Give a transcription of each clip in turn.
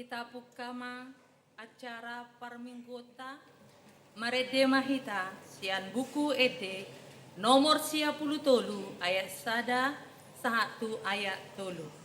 Kita pukama acara parminggota marede mahita sian buku ede nomor 33 ayat sada 1 ayat 3.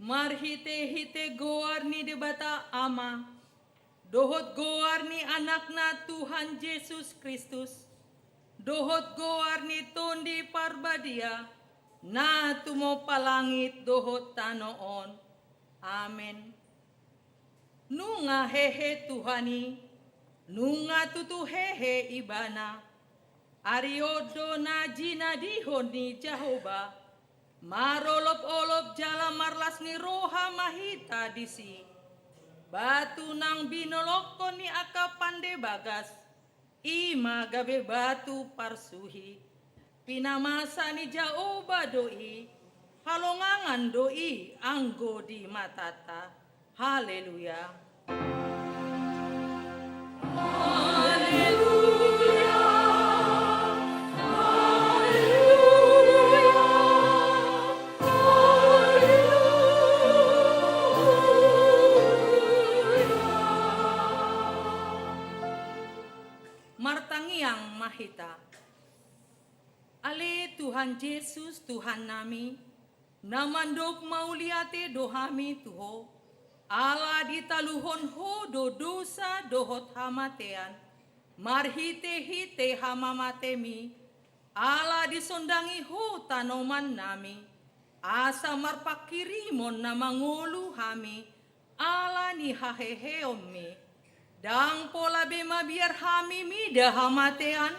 Marhite-hite goar ni debata ama, dohot goar ni anakna Tuhan Yesus Kristus, dohot goar ni tondi parbadia, na tumo palangit dohot tanoon. Amen. Nunga hehe Tuhani, nunga tutu hehe ibana, ariodo na jina dihon ni Jehovah, marolop-olop jala marlas ni roha mahita disi. Batu nang binolokon ni aka pande bagas. Ima gabe batu parsuhi. Pinamasa ni jaoba doi. Halongangan doi anggo di matata. Haleluya. Martangiang mahita. Ale Tuhan Yesus Tuhan nami, namandok mauliate dohami tuho, ala ditaluhon ho do dosa dohot hamatean, marhite-hite hamamatemi, ala disondangi ho tanoman nami, asa marpakirimon na mangulu hami, ala ni haheheomi, dang pola bema biar hami mida hamatean,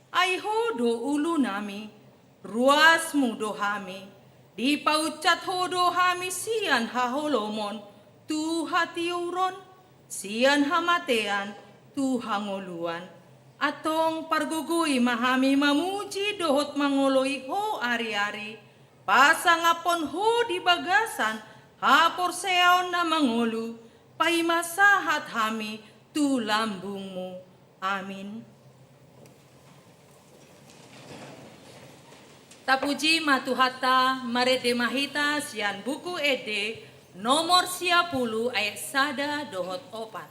ai ho do ulu nami, ruasmu do hami, di paucat ho do hami sian haholomon, tu hatiuron, sian hamatean, tu hangoluan. Atong pargugui mahami mamuji dohot mangoloi ho ari-ari. Pasangapon ho di bagasan, hapor seaon na mangolu, paimasahat hami tu lambungmu. Amin. Tapuji matuhata marede mahita sian buku ede nomor 10 ayat sada dohot opat.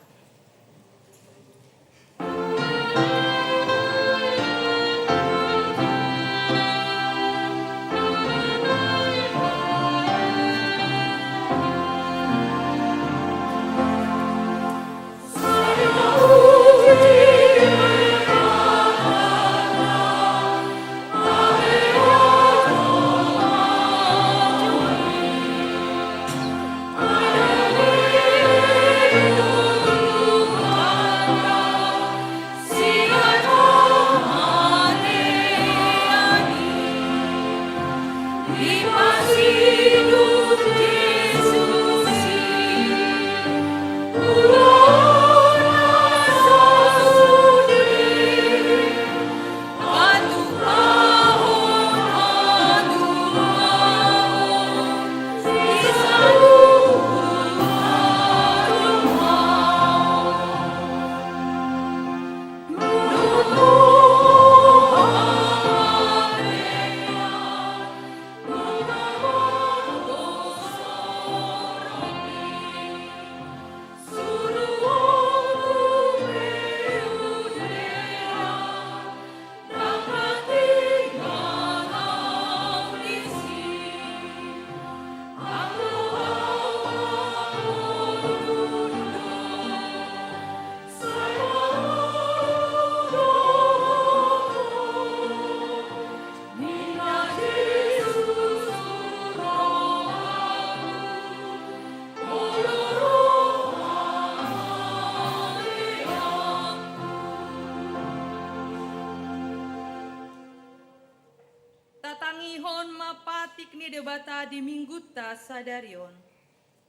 Tatangihon mapatik ni debata di mingguta sadarion.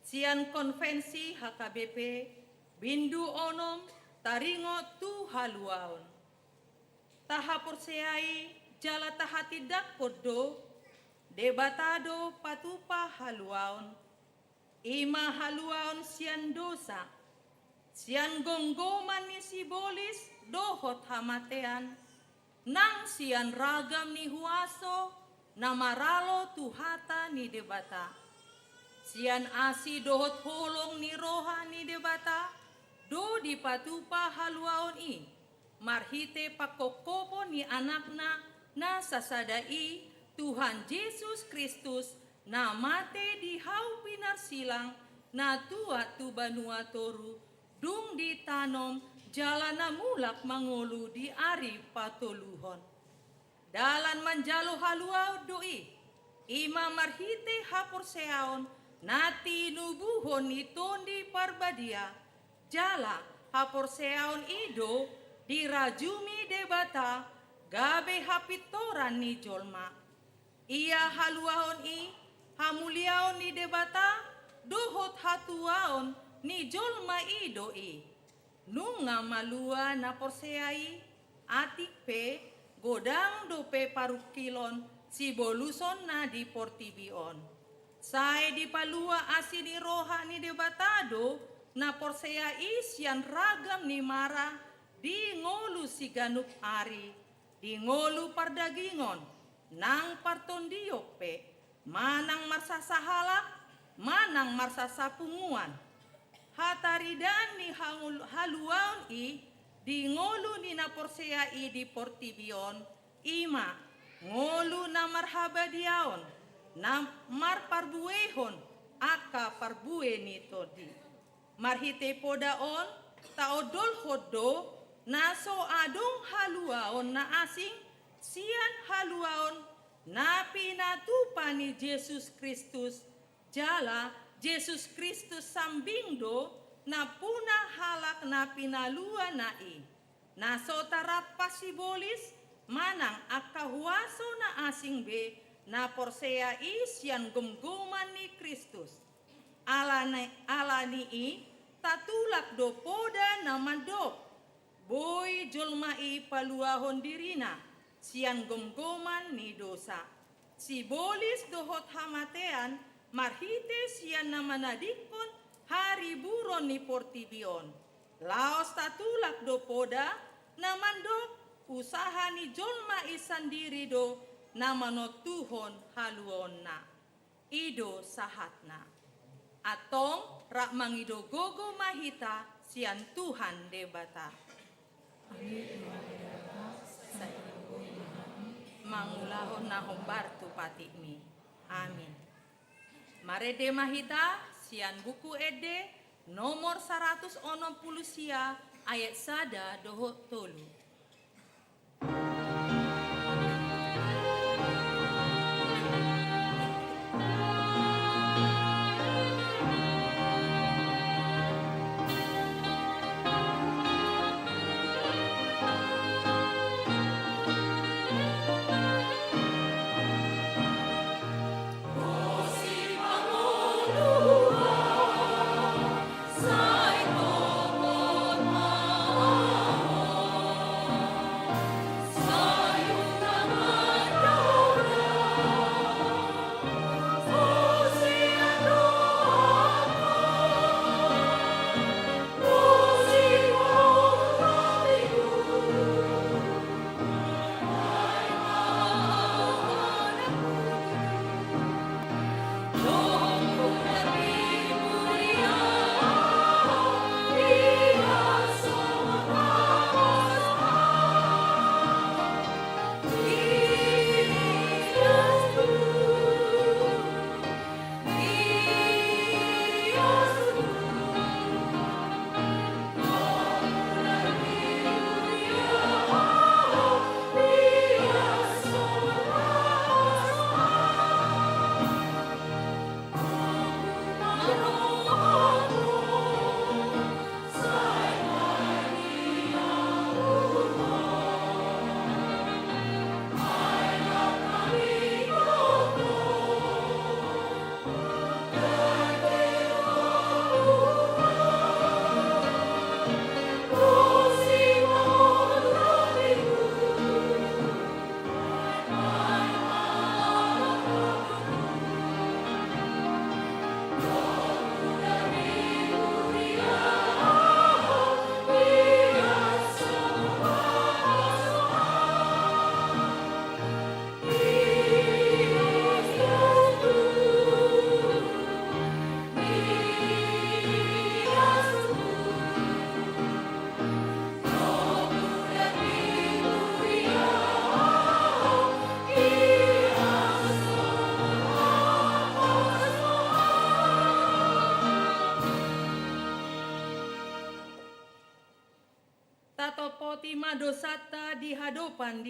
Sian konvensi HKBP bindu onom taringo tu haluaon. Tahapur seai jala tahatidak podo debatado patupa haluaon. Ima haluaon sian dosa. Sian gonggoman ni sibolis dohot hamatean. Nang sian ragam ni huaso namaralo tuhata ni debata. Sian asi dohot holong ni roha ni debata. Do di patupa haluaon i. Marhite pakokopo ni anakna na sasadai Tuhan Yesus Kristus na mate di hau pinar silang na tua tu banua toru dung ditanom jalana mulak mangolu di ari patoluhon. Dalan manjalo haluau doi, ima marhite hapor seaon, nati nubuhon itondi parbadia, jala hapor seaon ido, dirajumi debata, gabe hapitoran ni jolma. Ia haluaon i, hamuliaon ni debata, dohot hatuaon ni jolma ido i. Nunga malua na porseai atik pe godang dope parukilon si boluson na di portibion. Sai di palua asini roha ni debatado na porseai sian ragam ni mara di ngolu si ganup ari, di ngolu pardagingon, nang partondiok pe, manang marsasahalak, manang marsasapunguan. Hataridan ni haluaon i di ngolu ni na porsea i di portibion ima ngolu na marhabadiaon na marparbuehon aka parbue ni todi marhite podaon taodol hodo naso adong haluaon na asing sian haluaon na pinatupa ni Yesus Kristus jala Yesus Kristus sambingdo na puna halak na pinalua na i. Na sotarap pasibolis manang akahuaso na asing be na porsea i sian gumguman ni Kristus. alanii tatulak do poda namandok boy jolmai paluahon dirina sian gomgoman ni dosa si bolis dohot hamatean marhite sian namanadikon hari buron ni portibion laos tatulak do poda namandok usaha ni jolmai sandiri do namanotuhon haluonna ido sahatna atong rak mangido gogo mahita sian Tuhan debata. Mangulahon na hombartu patikmi. Amin. Marede mahita sian buku ede nomor 160 sia ayat sada dohot tolu. Potima dosata dihadapan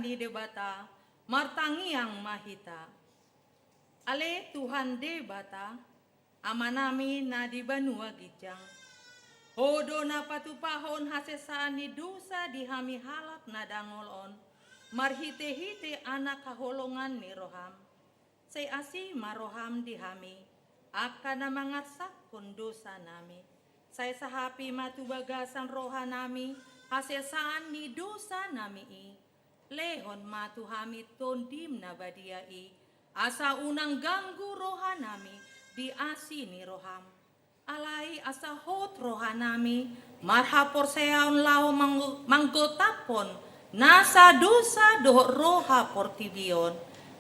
di debata martangiang mahita. Ale Tuhan debata amanami na di banua gijang. Hodo na patupahon hasesaan ni dosa dihami halak na dangolon. Marhite-hite anak kaholongan ni roham. Say asi maroham dihami. Aka na mangarsak kun dosa nami. Say sahapi matubagasan roha nami. Hasesaan ni dosa nami i. Lehon matuhami tondim na badiai. Asa unang ganggu roha nami di asi ni roham. Alai asa hot roha nami marhapor seaon lao manggotapon nasa dosa doh roha portibion.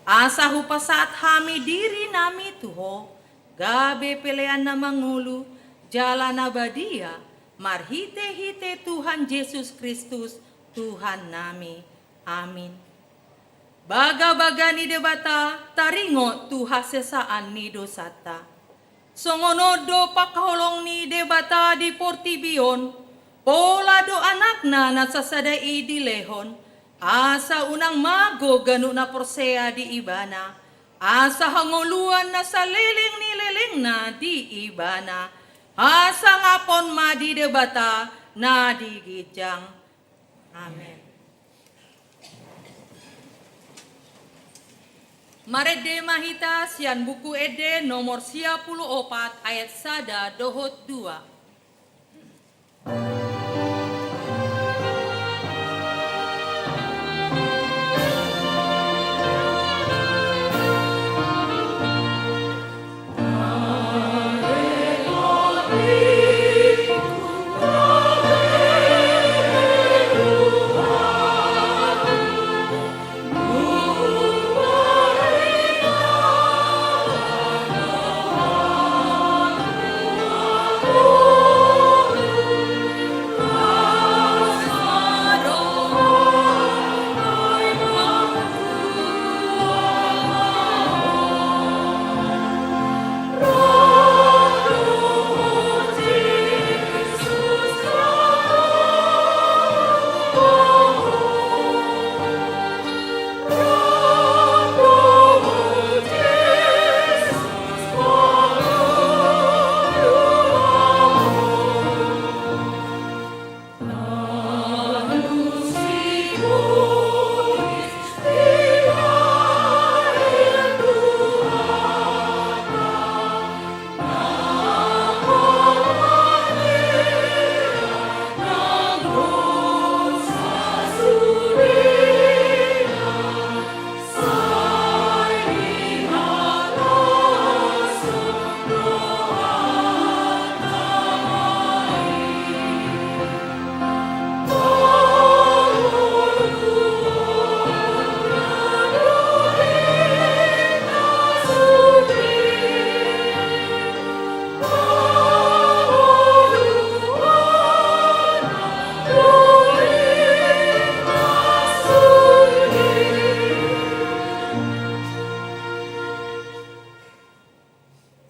Asa hupasat hami diri nami tuho gabe pelean na mangulu jalan abadia marhite-hite Tuhan Yesus Kristus Tuhan nami. Amin. Baga-baga ni debata taringo tu hasesaan ni dosata. Songonodo pakaholong ni debata di portibion. Pola do anak na nasasadai di lehon. Asa unang mago ganu na porsea di ibana. Asa hanguluan na sa liling ni liling na di ibana. Asa ngapon ma di debata na di gijang. Amen. Marede mahita sian buku ede nomor 34 ayat sada dohot 2.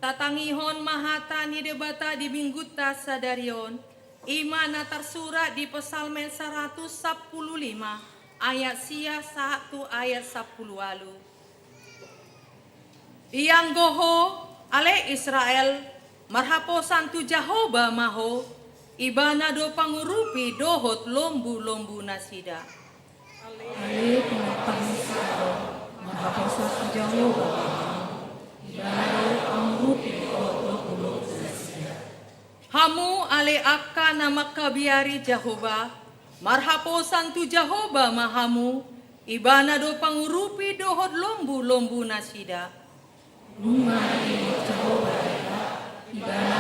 Tatangihon mahata ni debata di mingguta sadarion, imana tersurat di Psalmen 115 ayat sia 1 ayat 10 alu. Yang goho ale Israel marhapo santu Jahoba maho, ibana do pangurupi dohot lombu-lombu nasida. Ale pangisa marhapo santu Jahoba Hamu ale akka nama kabiari Jahoba, marhapo santu Jahoba mahamu, ibana do pangurupi dohot lombu-lombu nasida. Rumah Jahoba ibana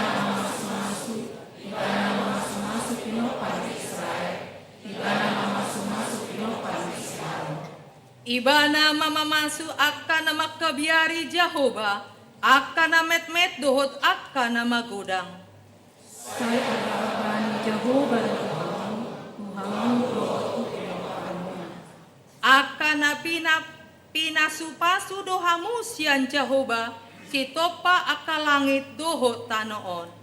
masuk pinopan Israel, Ibana mama masu akka nama kabiari Jahoba, akka na met dohot akka nama godang. Saya arabani Jahoba muhamu dohot Akka na pinasupasu dohamu sian Jahoba, sitopa akka langit dohot tanoon.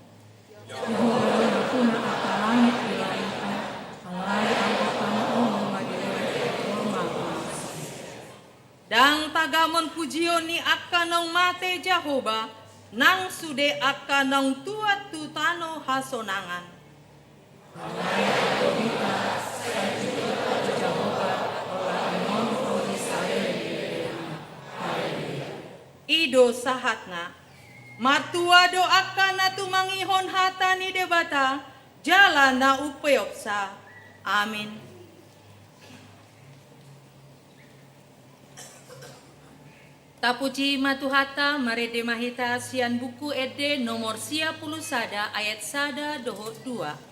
Jahoba puna akka langit ilaita, alai angka tanoon Dang tagamon pujion ni akka nang mate Jahoba, nang sude akka nang tuat tutano hasonangan. Ido sahatna, martua do akka na tumangihon hata ni debata, jala na upayopsa. Amin. Tapuji matuhata marede mahita sian buku ede nomor 10 sada ayat sada dohot 2.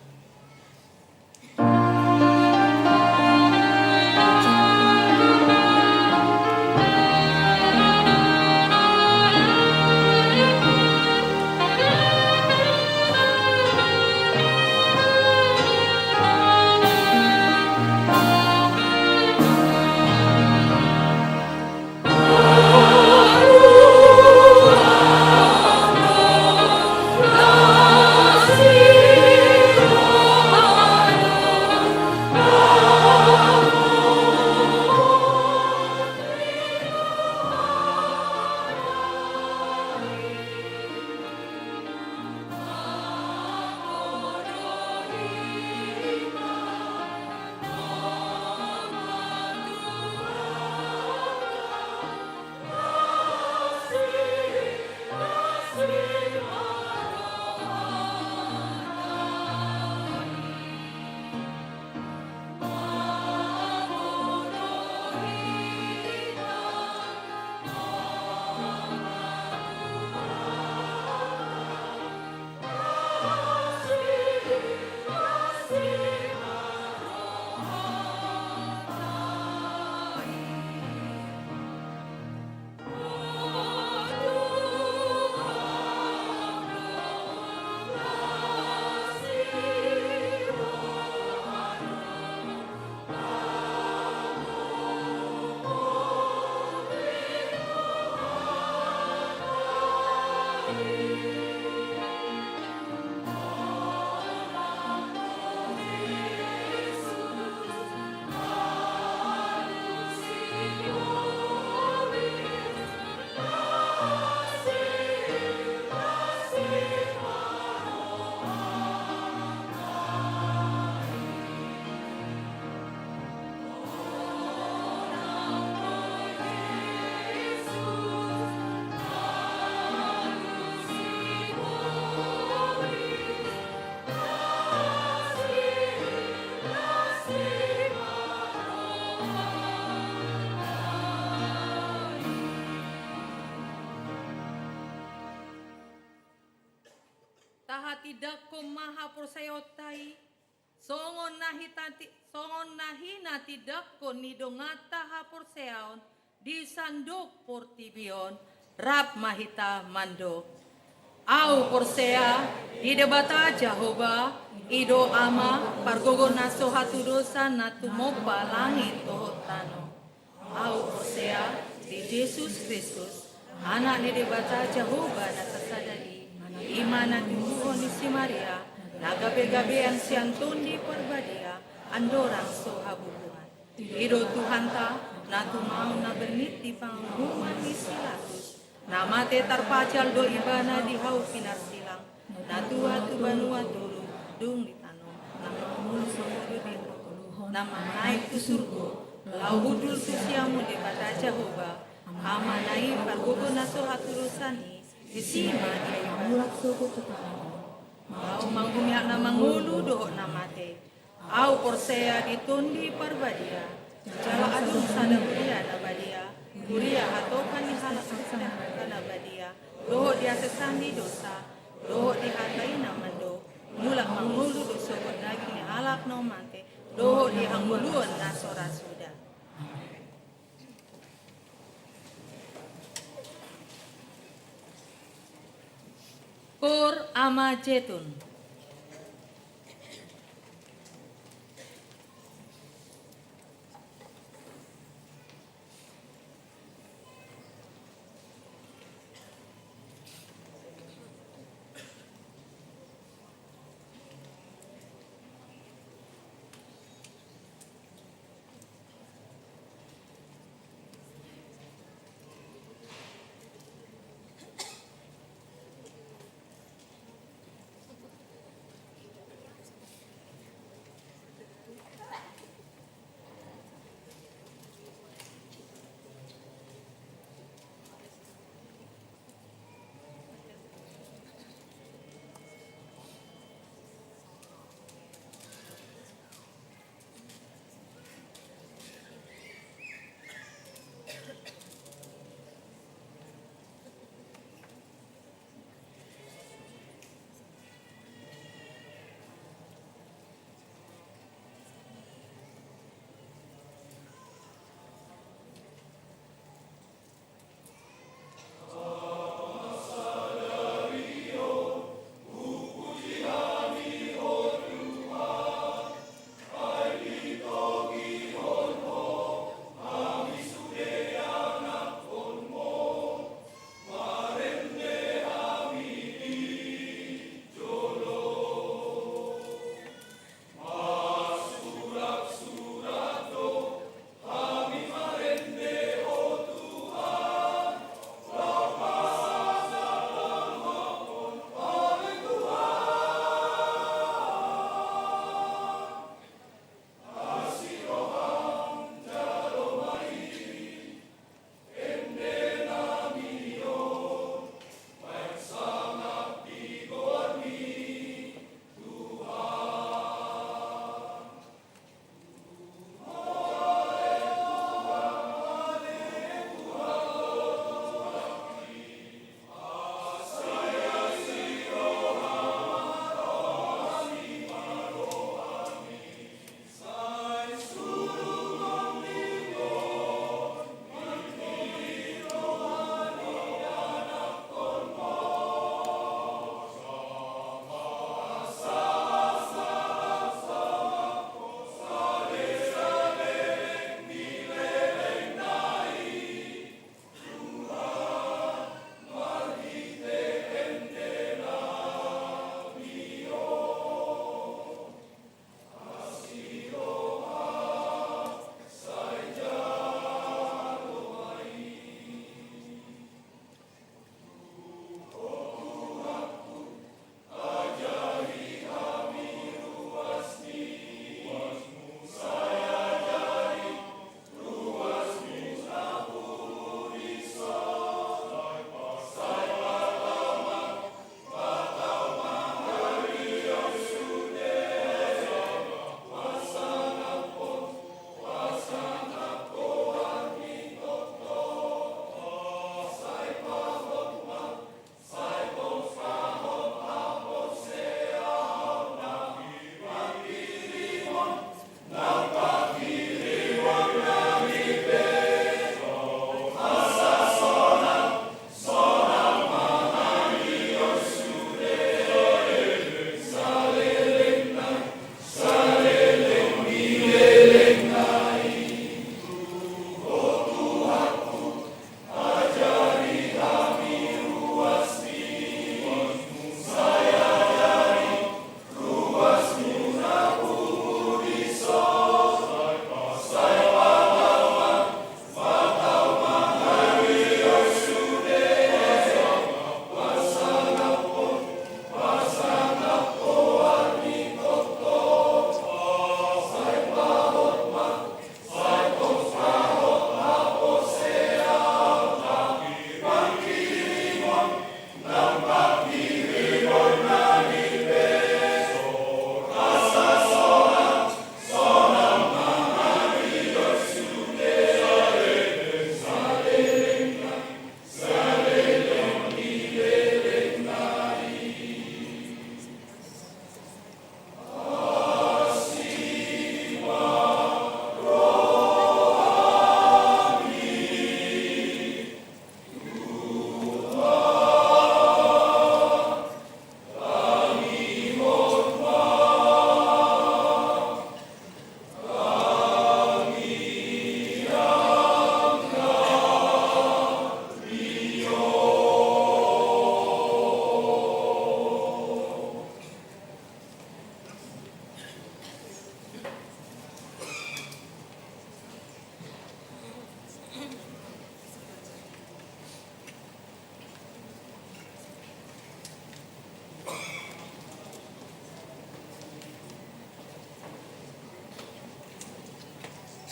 tidak ko maha porsayotai, songon nahina tidak ko nidongata ha porseaon, di sandok portibion, rap mahita mando. Au porsea, di debata Jehovah, ido ama, pargogo naso hatu dosa natu mopa langit tohotano. Au porsea, di Yesus Kristus, anak di debata Jehovah natasadadi, imana tumbuhon ni si Maria, nagabe-gabean si Antoni perbadia, andorang so habubuhan. Ido Tuhan ta, natu mau na bernit di panghuman ni silatus, namate tarpacal do ibana di hau pinar silang, natu hatu banua turu, dung di tanong, nama mulu somodo di nama naik tu surgo, lau hudul tu siamu di bata Jehovah, ama naik pargogo naso hatu rosani, disima di mulak suku tutano, mau manggumiak nama ngulu dohok namate, au porsea ditundi parbadia, jala adung sada kuria nabadia, kuria hatokan ni halak aksana nabadia, dohok dia sesandi dosa, dohok dihatai namando, mulak mangulu dosa daging ni halak nomate, dohok dihangguluan nasora suda. Kor ama jetun.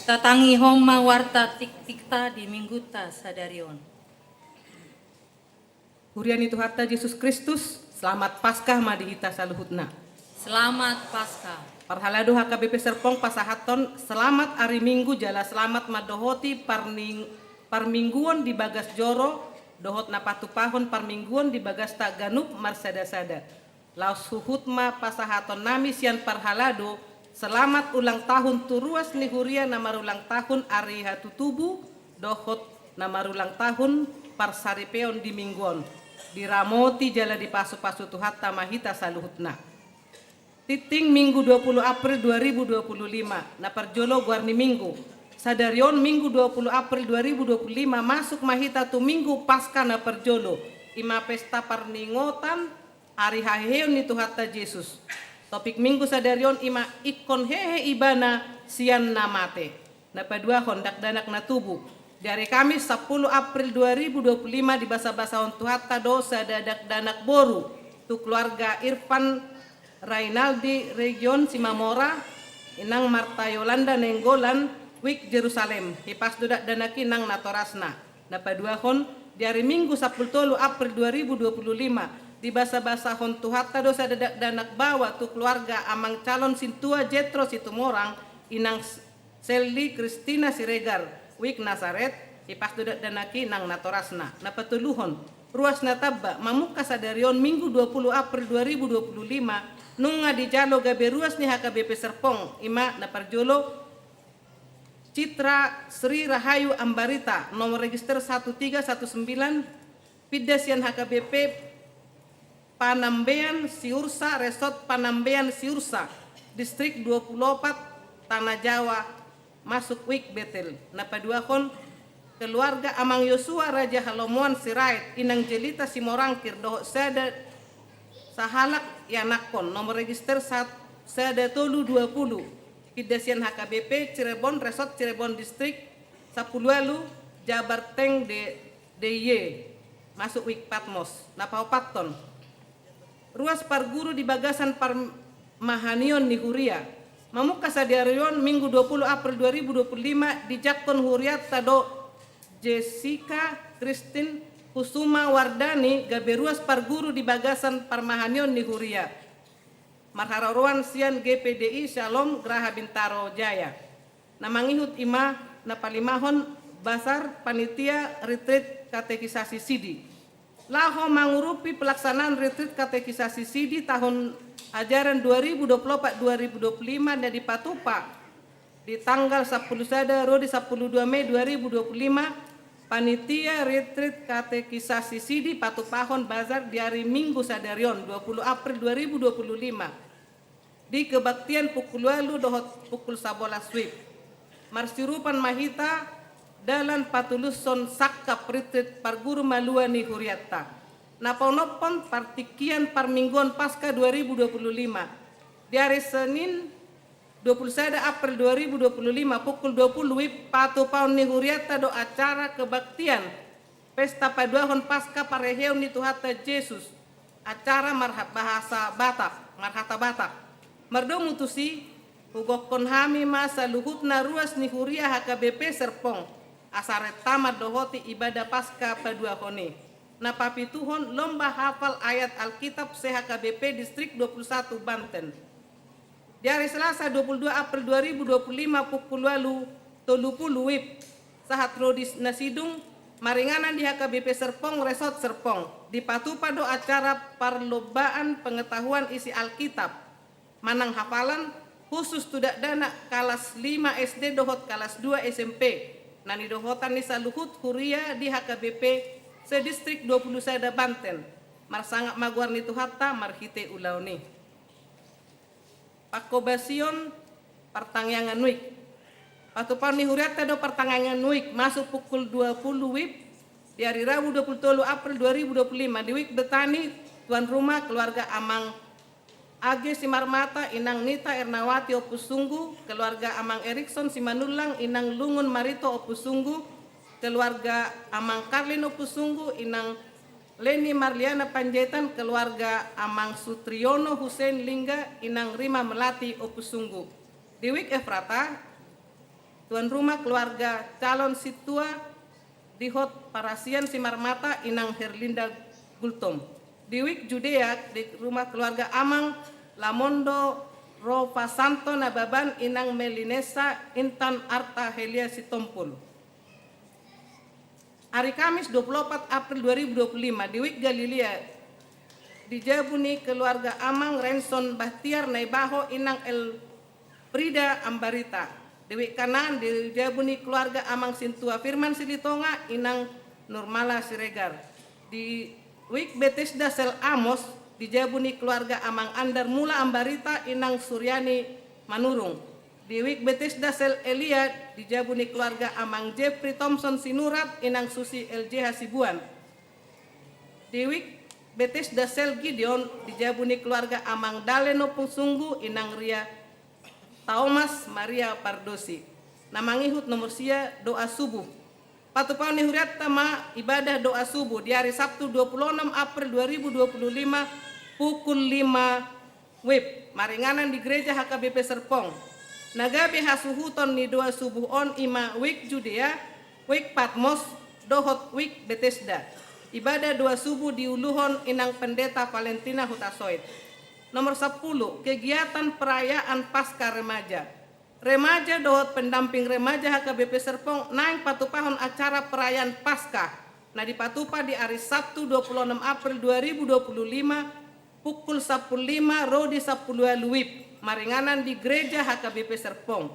Tatangi homa warta tik-tikta di mingguta sadarion. Huriani Tuhatta Yesus Kristus, selamat Paskah madihita saluhutna. Selamat Paskah. Parhalado HKBP Serpong Pasahaton, selamat hari Minggu jala selamat madohoti parmingguon di bagas joro, dohot na patupahon parmingguon di bagas taganup marsada-sada. Laos huhutma Pasahaton nami sian parhalado, selamat ulang tahun turuas ni huria na marulang tahun ari hatutubu, dohot na marulang tahun parsaripeon di mingguon. Diramoti jala di pasu-pasu Tuhatta mahita saluhutna. Titing Minggu 20 April 2025, na perjolo guarni Minggu. Sadarion Minggu 20 April 2025 masuk mahita tu Minggu Pasca na perjolo. Ima pesta parningotan hari haheon ni Tuhatta Yesus. Topik Minggu sadarion ima ikon hehe ibana sian namate. Na padua hondak danak na tubuh. Dari Kamis 10 April 2025 di basa-basa on Tuhatta dosa dadak danak boru. Tu keluarga Irfan Rainaldi Region Simamora, inang Marta Yolanda Nenggolan, Wik Jerusalem, hipas dudak danaki nang natorasna. Napaduahon, di hari Minggu 10 April 2025, di basa-basa hon Tuhatta dosa dadak danak bawa tu keluarga amang calon sintua Jetro Situmorang, inang Seldi Kristina Siregar, Wik Nazaret, hipas dudak danaki nang natorasna. Napatuluhon, ruas natabba mamuka sadarion Minggu 20 April 2025, nunga di jalo gabe ruas ni HKBP Serpong, ima naparjolo Citra Sri Rahayu Ambarita, nomor register 1319, Pidasian HKBP Panambean Siursa, Resort Panambean Siursa, Distrik 24, Tanah Jawa, masuk Wik Betel. Napaduakon keluarga Amang Yosua Raja Halomuan Sirait, Inang Jelita Simorangkir, dohok sada sahalak yanakon, nomor register sada tolu 20, Pidasian HKBP Cirebon, Resort Cirebon Distrik 10 Jabar Teng DY, masuk Wik Patmos. Napaopaton ruas parguru di bagasan Parmahanion ni Huria, mamuka sadarion Minggu 20 April 2025 di Jakon Huriat Tado Jessica Christine Kusuma Wardani gaberuas parguru di bagasan Parmahanion ni Huria. Marhararuan sian GPDI Shalom Graha Bintaro Jaya. Namangihut ima napalimahon basar panitia retreat katekisasi Sidi. Laho mangurupi pelaksanaan retreat katekisasi Sidi tahun ajaran 2024-2025 dan di Patupa di tanggal 10 sada rodi 12 Mei 2025. Panitia retreat katekisasi Sidi Patupahon Bazar di hari Minggu sadarion 20 April 2025 di kebaktian pukul 8 dohot pukul 11 WIB. Marsirupan mahita dalan patuluson sakap retreat parguru malua ni Huriatta. Naponopon partikian parmingguan Pasca 2025 di hari Senin 21 April 2025 pukul 20 WIB Patupahon ni Huriatta do acara kebaktian pesta paduahon Pasca pareheon ni Tuhatta Yesus, acara bahasa Batak, marhata Batak. Mardo mutusi hugokon hami masa luhutna ruas ni Huria HKBP Serpong asaret tamat dohoti ibadah Pasca paduahoni. Napapituhon lomba hafal ayat Alkitab CHKBP Distrik 21 Banten. Di hari Selasa 22 April 2025 pukul 8.30 WIB sahat rodis nasidung maringanan di HKBP Serpong Resort Serpong di Patupado acara perlombaan pengetahuan isi Alkitab manang hafalan khusus tudak dana kelas 5 SD dohot kelas 2 SMP nani dohotan ni saluhut Huria di HKBP sedistrik 20 sada Banten marsangak maguarni Tuhatta marhite ulauni. Pakobasion pertangyangan Nuik. Patupahon ni Huriatta do pertangyangan Nuik masuk pukul 20 WIB di hari Rabu 27 April 2025 di Wik Betani tuan rumah keluarga Amang Age Simarmata, Inang Nita Ernawati Opusunggu, keluarga Amang Erikson Simanulang, Inang Lungun Marito Opusunggu, keluarga Amang Karlin Opusunggu, Inang Leni Marliana Panjaitan, keluarga Amang Sutriyono Hussein Lingga, Inang Rima Melati Opusunggu. Di Wik Efrata, tuan rumah keluarga calon situa Dihot Parasian Simarmata Inang Herlinda Gultom. Di Wik Judea di rumah keluarga Amang Lamondo Ropa Santo Nababan Inang Melinesa Intan Arta Helia Sitompul. Hari Kamis 24 April 2025 di Wik Galilea di Jabuni keluarga Amang Renson Bahtiar Naibaho Inang El Prida Ambarita. Dewi Kanan di Jabuni keluarga Amang Sintua Firman Silitonga Inang Nurmala Siregar. Di Wik Bethesda Sel Amos di Jabuni keluarga Amang Andar Mula Ambarita Inang Suryani Manurung. Di Wik Bethesda Sel Elia di Jabuni keluarga Amang Jeffrey Thompson Sinurat Inang Susi LJ Hasibuan. Di Wik Bethesda Sel Gideon di Jabuni keluarga Amang Daleno Pungsunggu Inang Ria Taumas Maria Pardosi. Namangihut nomor sia doa subuh. Patupau ni huriat tama ibadah doa subuh di hari Sabtu 26 April 2025 pukul 5 WIB. Maringanan di gereja HKBP Serpong. Nagabe hasuhuton ni doa subuh on ima Wik Judea, Wik Patmos, Dohot Wik Bethesda. Ibadah doa subuh di Uluhon Inang Pendeta Valentina Hutasoid. Nomor 10, kegiatan perayaan Paskah Remaja. Remaja Dohot pendamping remaja HKBP Serpong naing patupahon acara perayaan Paskah. Nah di patupa di hari Sabtu 26 April 2025 pukul 15 rodi 10 luwip. Maringanan di gereja HKBP Serpong.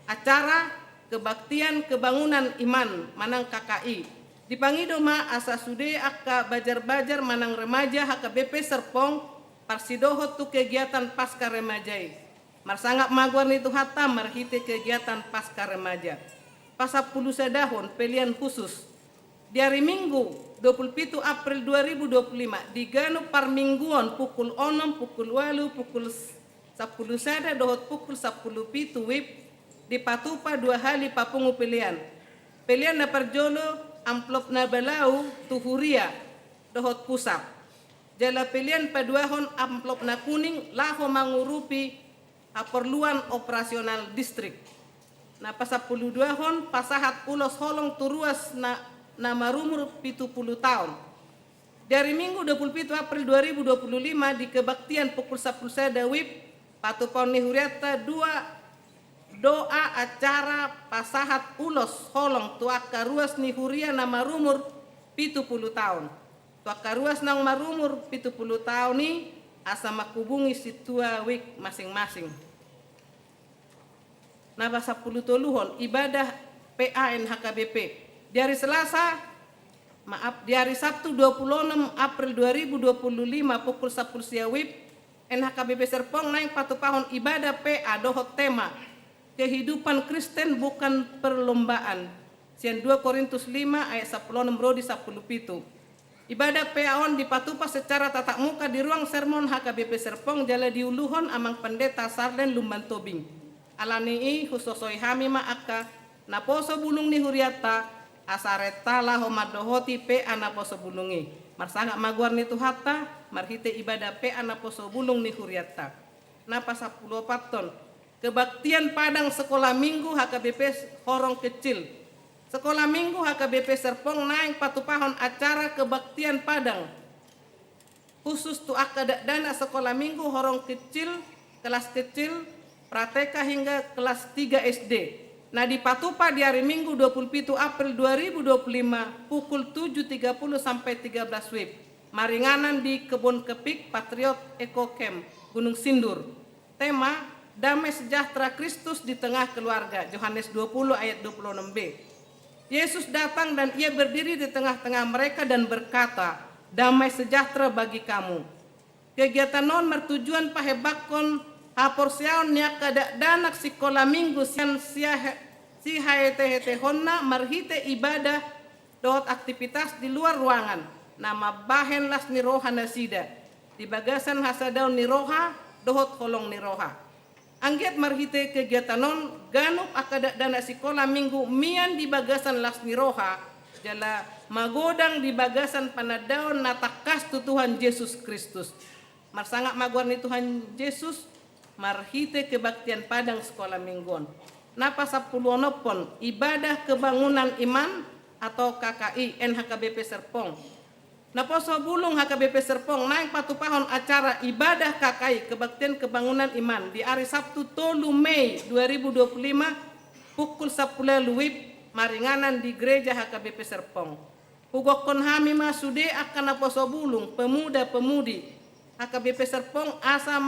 Acara kebaktian kebangunan iman Manang KKI. Dipangidoma asa sude akka bajar-bajar Manang remaja HKBP Serpong parsidohot tu kegiatan Paskah Remajai. Marsangap magwarni tu hatta marhite kegiatan Paskah Remaja. Pasapulu sedahon pilihan khusus. Di hari Minggu 27 April 2025 di Ganu Parmingguan pukul 6, pukul 8, pukul 10 sada dohot pukul 10 pitu wib di patupa 2 hali papungu pilihan. Pilihan na parjolo amplop na balau tuhuria dohot pusap. Jala pilihan paduahon amplop na kuning laho mangurupi aperluan operasional distrik. Na pasapuluduahon pasahat ulos holong turuas na marumur 70 tahun. Dari Minggu 27 April 2025 di kebaktian pukul 10 sada wib patupau ni huriata 2 doa acara pasahat ulos holong tuaka ruas ni huria na marumur 70 tahun. Tuaka ruas nang marumur 70 tahun ni asa makubungi situa wik masing-masing. Naba 10 toluhon ibadah PAN HKBP. Di hari Selasa, di hari Sabtu 26 April 2025 pukul 10 siang wib NHKBP Serpong naik patupahon ibadah PA dohot tema kehidupan Kristen bukan perlombaan. Sian 2 Korintus 5 ayat 10 rodi 10 pitu. Ibadah PA on dipatupa secara tatap muka di ruang sermon HKBP Serpong jala diuluhon amang pendeta Sarlen Lumban Tobing. Alani husosoi hamima akka naposo bulung ni huriata asareta lah homadohoti PA naposo bulungi. Marsangak magwar ni tuhata marhite ibadah PA naposo bulung ni huriata. Napa 10 paton kebaktian Padang Sekolah Minggu HKBP Horong Kecil. Sekolah Minggu HKBP Serpong naing patupahon acara kebaktian Padang. Khusus tu akada dana Sekolah Minggu Horong Kecil, kelas kecil, prateka hingga kelas 3 SD. Nah di patupa di hari Minggu 27 April 2025 pukul 7.30 sampai 13 WIB. Maringanan di Kebun Kepik Patriot Eco Camp Gunung Sindur. Tema Damai Sejahtera Kristus di Tengah Keluarga. Yohanes 20 ayat 26b. Yesus datang dan ia berdiri di tengah-tengah mereka dan berkata, damai sejahtera bagi kamu. Kegiatan non mertujuan pahebakon haporsiaon nya kada danak sekolah minggu sian si haete honna marhite ibadah dohot aktivitas di luar ruangan. Nama bahen las niroha nasida. Di bagasan hasadaun niroha dohot holong niroha. Angget marhite kegiatan non ganup akada dana sekolah minggu mian di bagasan las niroha jala magodang di bagasan panadaon natakas tu Tuhan Yesus Kristus. Marsangak magwar ni Tuhan Yesus marhite kebaktian Padang Sekolah Mingguan. napa 10 pon ibadah kebangunan iman atau KKI NHKBP Serpong. Napa bulung HKBP Serpong naik patupahon acara ibadah KKI kebaktian kebangunan iman di hari Sabtu 3 Mei 2025 pukul 10 WIB maringanan di gereja HKBP Serpong. Hugokon hami masude akan napa bulung pemuda-pemudi HKBP Serpong asa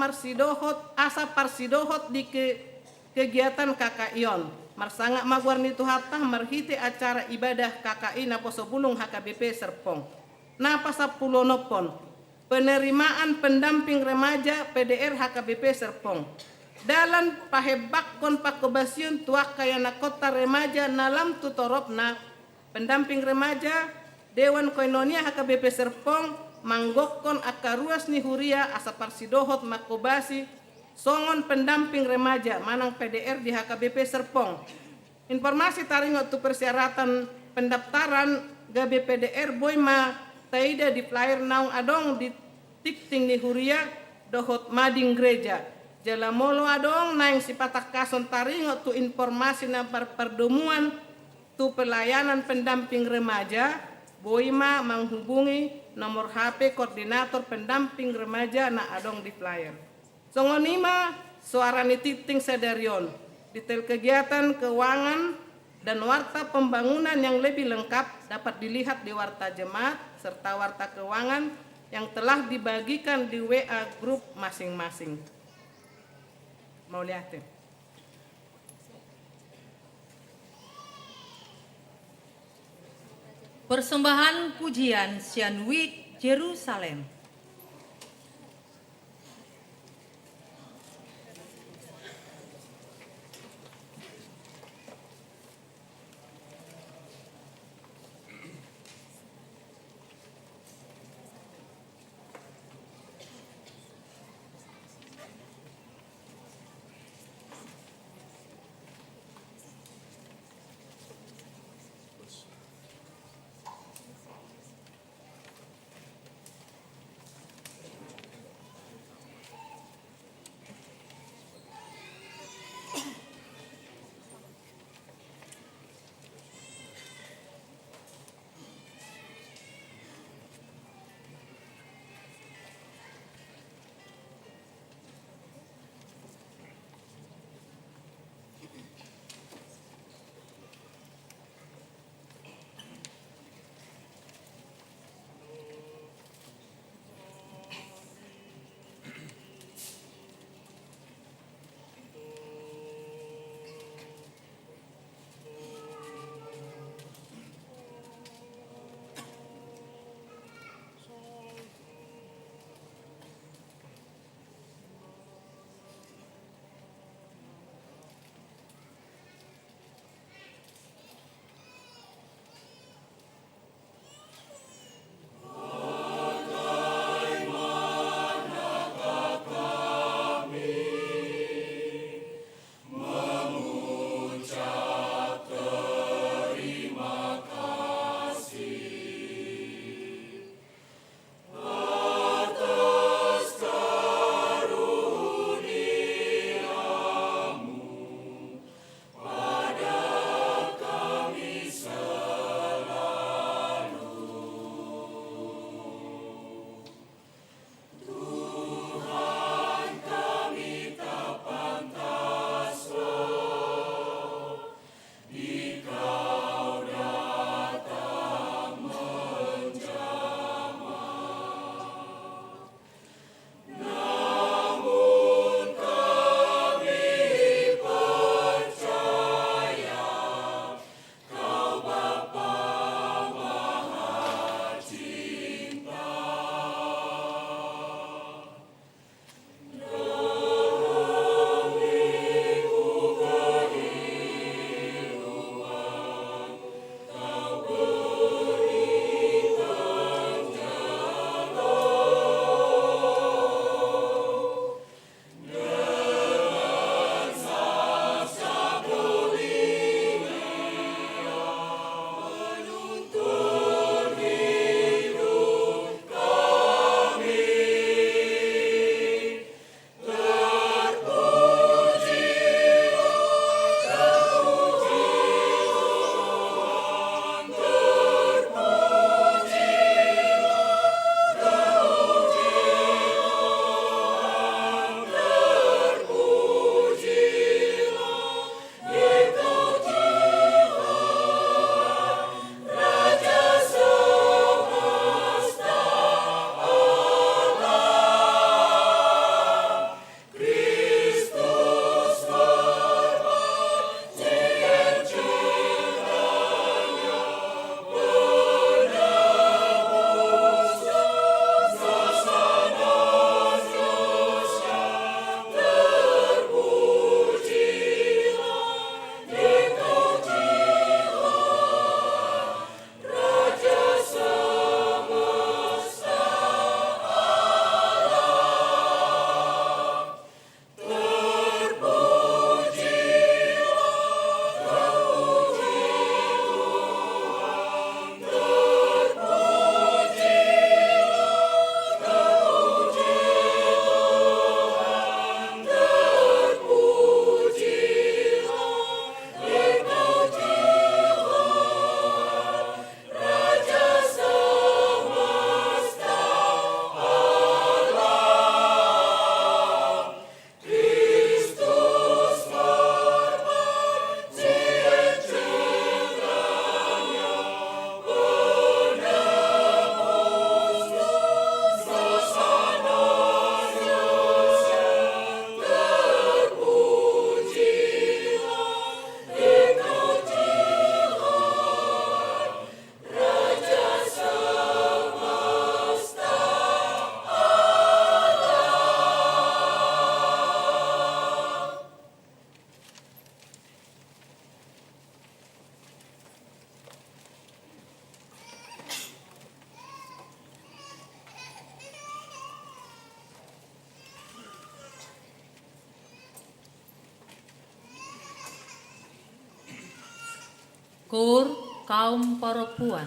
parsidohot di kegiatan KKIon. Marsangak magwarni tuhatah marhite acara ibadah KKI napa bulung HKBP Serpong. Napa 10 pon penerimaan pendamping remaja PDR HKBP Serpong. Dalam pahebakon pakobasyun tuak kayana kota remaja nalam tutoropna pendamping remaja Dewan Koinonia HKBP Serpong manggokon akaruas ni huria asa parsidohot makobasi songon pendamping remaja manang PDR di HKBP Serpong. Informasi taringot tu persyaratan pendaftaran gabe PDR boyma taida di flyer naung adong di tikting ni huria dohot mading gereja. Jalamolo adong naing si patak kason taringot tu informasi na perdomuan tu pelayanan pendamping remaja boima menghubungi nomor HP koordinator pendamping remaja na adong di flyer. Songonima suara ni tikting sedarion detail kegiatan keuangan dan warta pembangunan yang lebih lengkap dapat dilihat di warta jemaat serta warta keuangan yang telah dibagikan di WA grup masing-masing. Mau lihat ya? Persembahan pujian Sianwit Jerusalem. Kor kaum perempuan.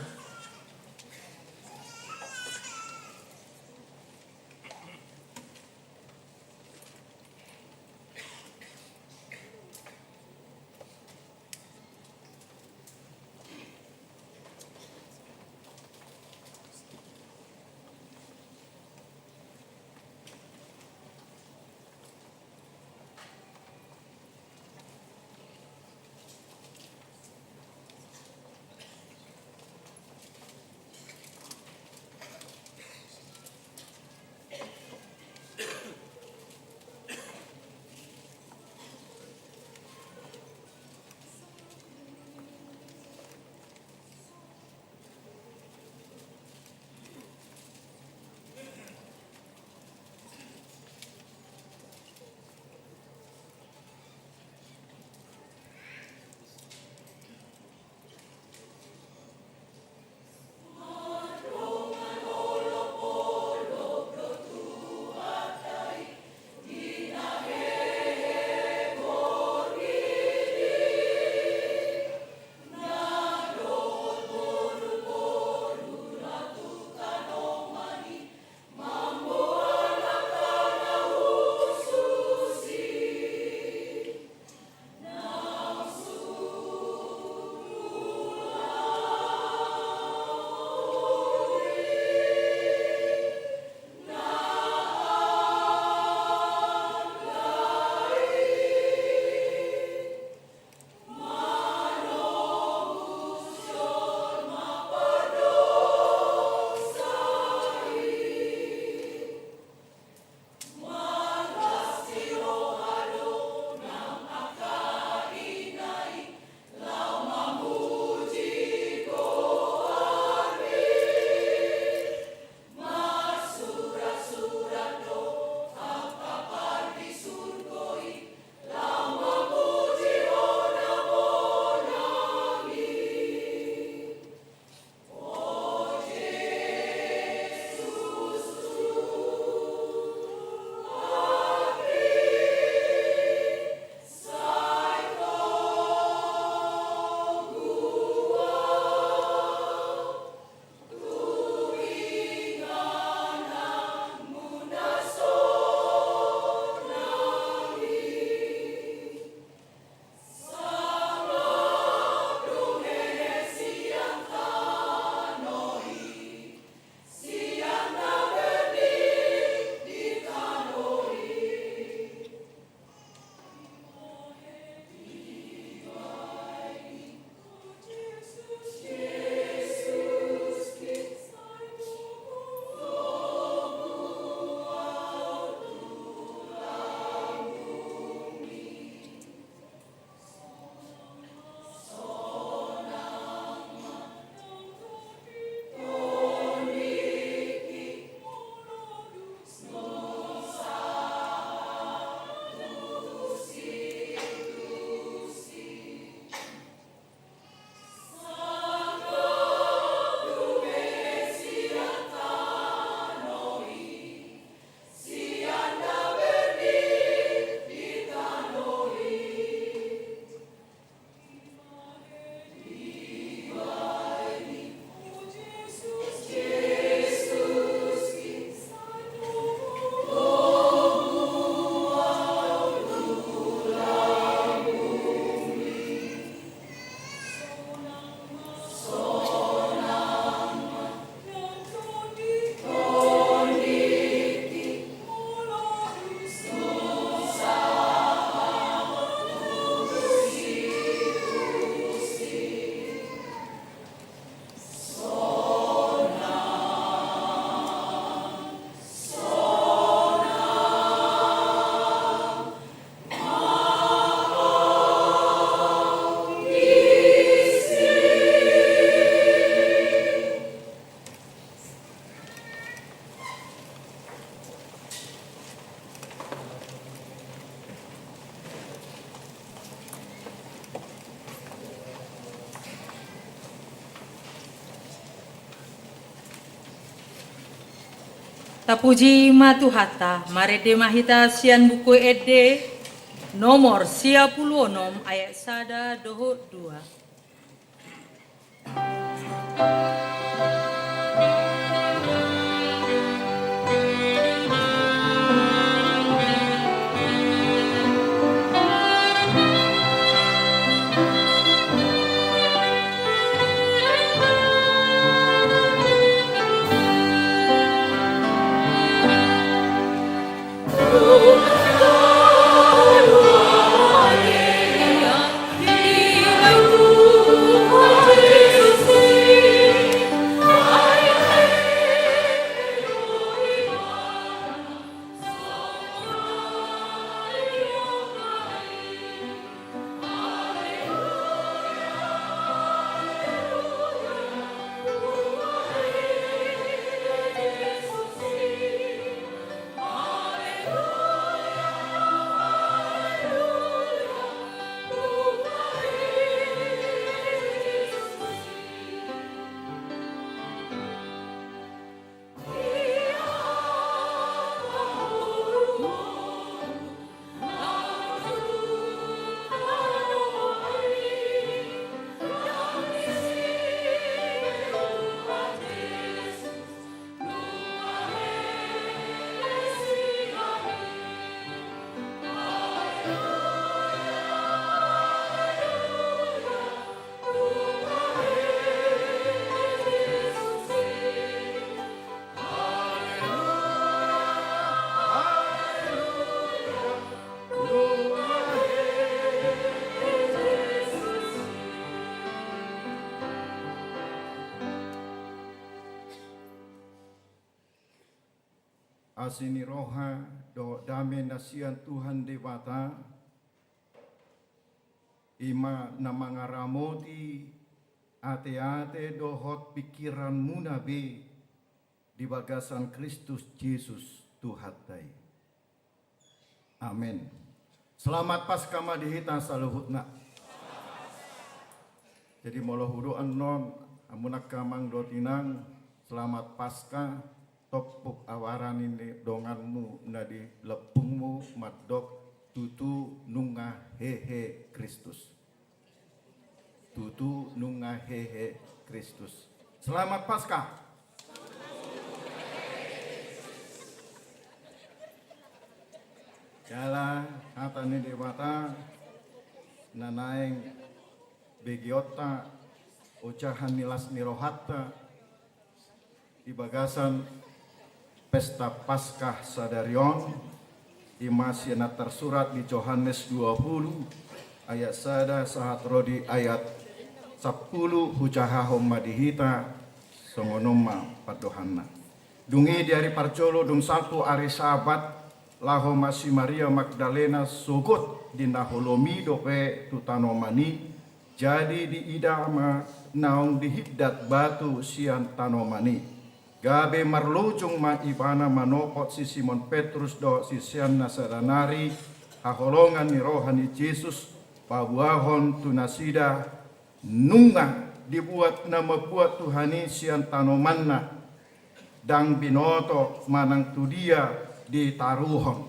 Tapuji matuhata, marede mahita sian buku ede nomor 96 ayat sada dohot 2. Asini roha do dame nasian Tuhan Dewata ima namangaramoti ate-ate dohot pikiran munabe di bagasan Kristus Yesus Tuhan tai. Amin. Selamat Paskah madihita saluhutna. Jadi molo hudu anon amunak kamang dotinang selamat Paskah. Topuk awaran ini donganmu nadi lepungmu madok tutu nunga hehe Kristus. Tutu nunga hehe Kristus. Selamat Paskah. Jala hatani dewata nanaeng begiota ucahan nilas nirohatta di bagasan Pesta Paskah Sadarion imasina tersurat di Yohanes 20 ayat sada sahat rodi ayat 10 hujahahom madihita songonoma padohanna. Dungi dari parcolo dung satu ari sabat laho masih Maria Magdalena sugut di naholomi dope tutanomani jadi di idama naung dihiddat batu sian tanomani. Gabe marlujung ma ibana manopot si Simon Petrus do si sian nasaranari haholongan ni rohani Yesus pabuahon tunasida nunga dibuat nama buat Tuhani sian tanomanna dang binoto manang tu dia di taruhon.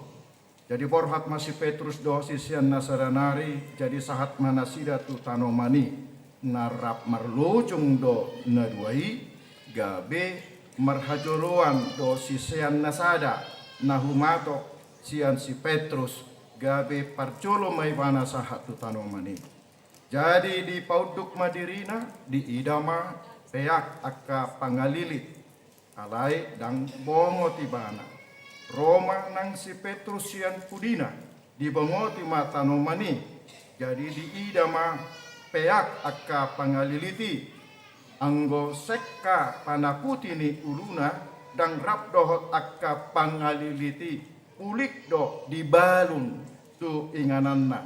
Jadi borhat masih Petrus do si sian nasaranari jadi sahat manasida tu tanomani narap marlujung do naduai gabe marhajoluan do si sean nasada nahumato sian si Petrus gabe parcolo maibana sahatu tanomani. Jadi di pauduk madirina di idama peak akka pangalilit alai dang bongo tibana Roma nang si Petrus sian pudina di bongo tima tanomani. Jadi di idama peak akka pangaliliti anggo sekka panaputi ni uluna dang rap dohot akka pangaliliti ulik do dibalun tu ingananna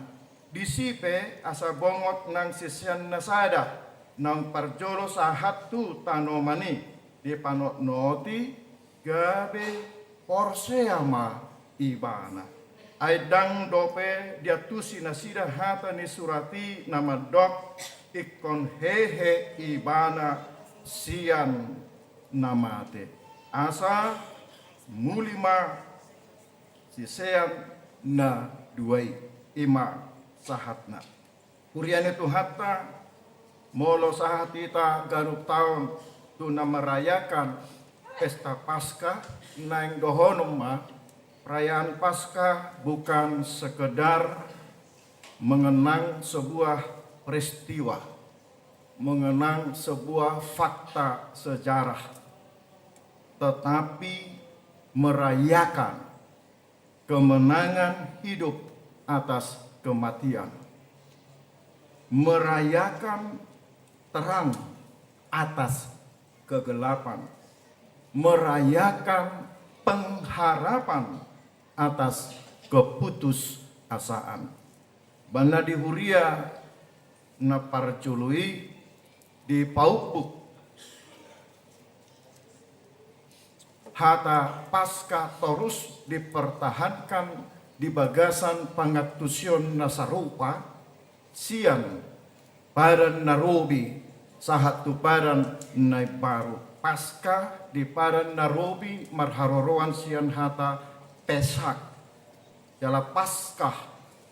disipe asa bongot nang sisian nasada nang parjolo sahat tu tanomani di panot noti gabe porseama ibana aidang dope diatusi nasida hata ni surati nama dok ikon hehe ibana sian namate asa mulima sisean na duai ima sahatna kurian itu hatta molo saat kita garup tahun tuna merayakan pesta Paskah naing dohonom ma, perayaan Paskah bukan sekedar mengenang sebuah peristiwa, mengenang sebuah fakta sejarah, tetapi merayakan kemenangan hidup atas kematian, merayakan terang atas kegelapan, merayakan pengharapan atas keputusasaan. Bana di Huria na parcului di paupuk hata Paskah terus dipertahankan di bagasan pangatusion nasarupa sian paran narobi sahat tu paran nai baru Paskah di paran narobi marharoroan sian hata Pesak jala Paskah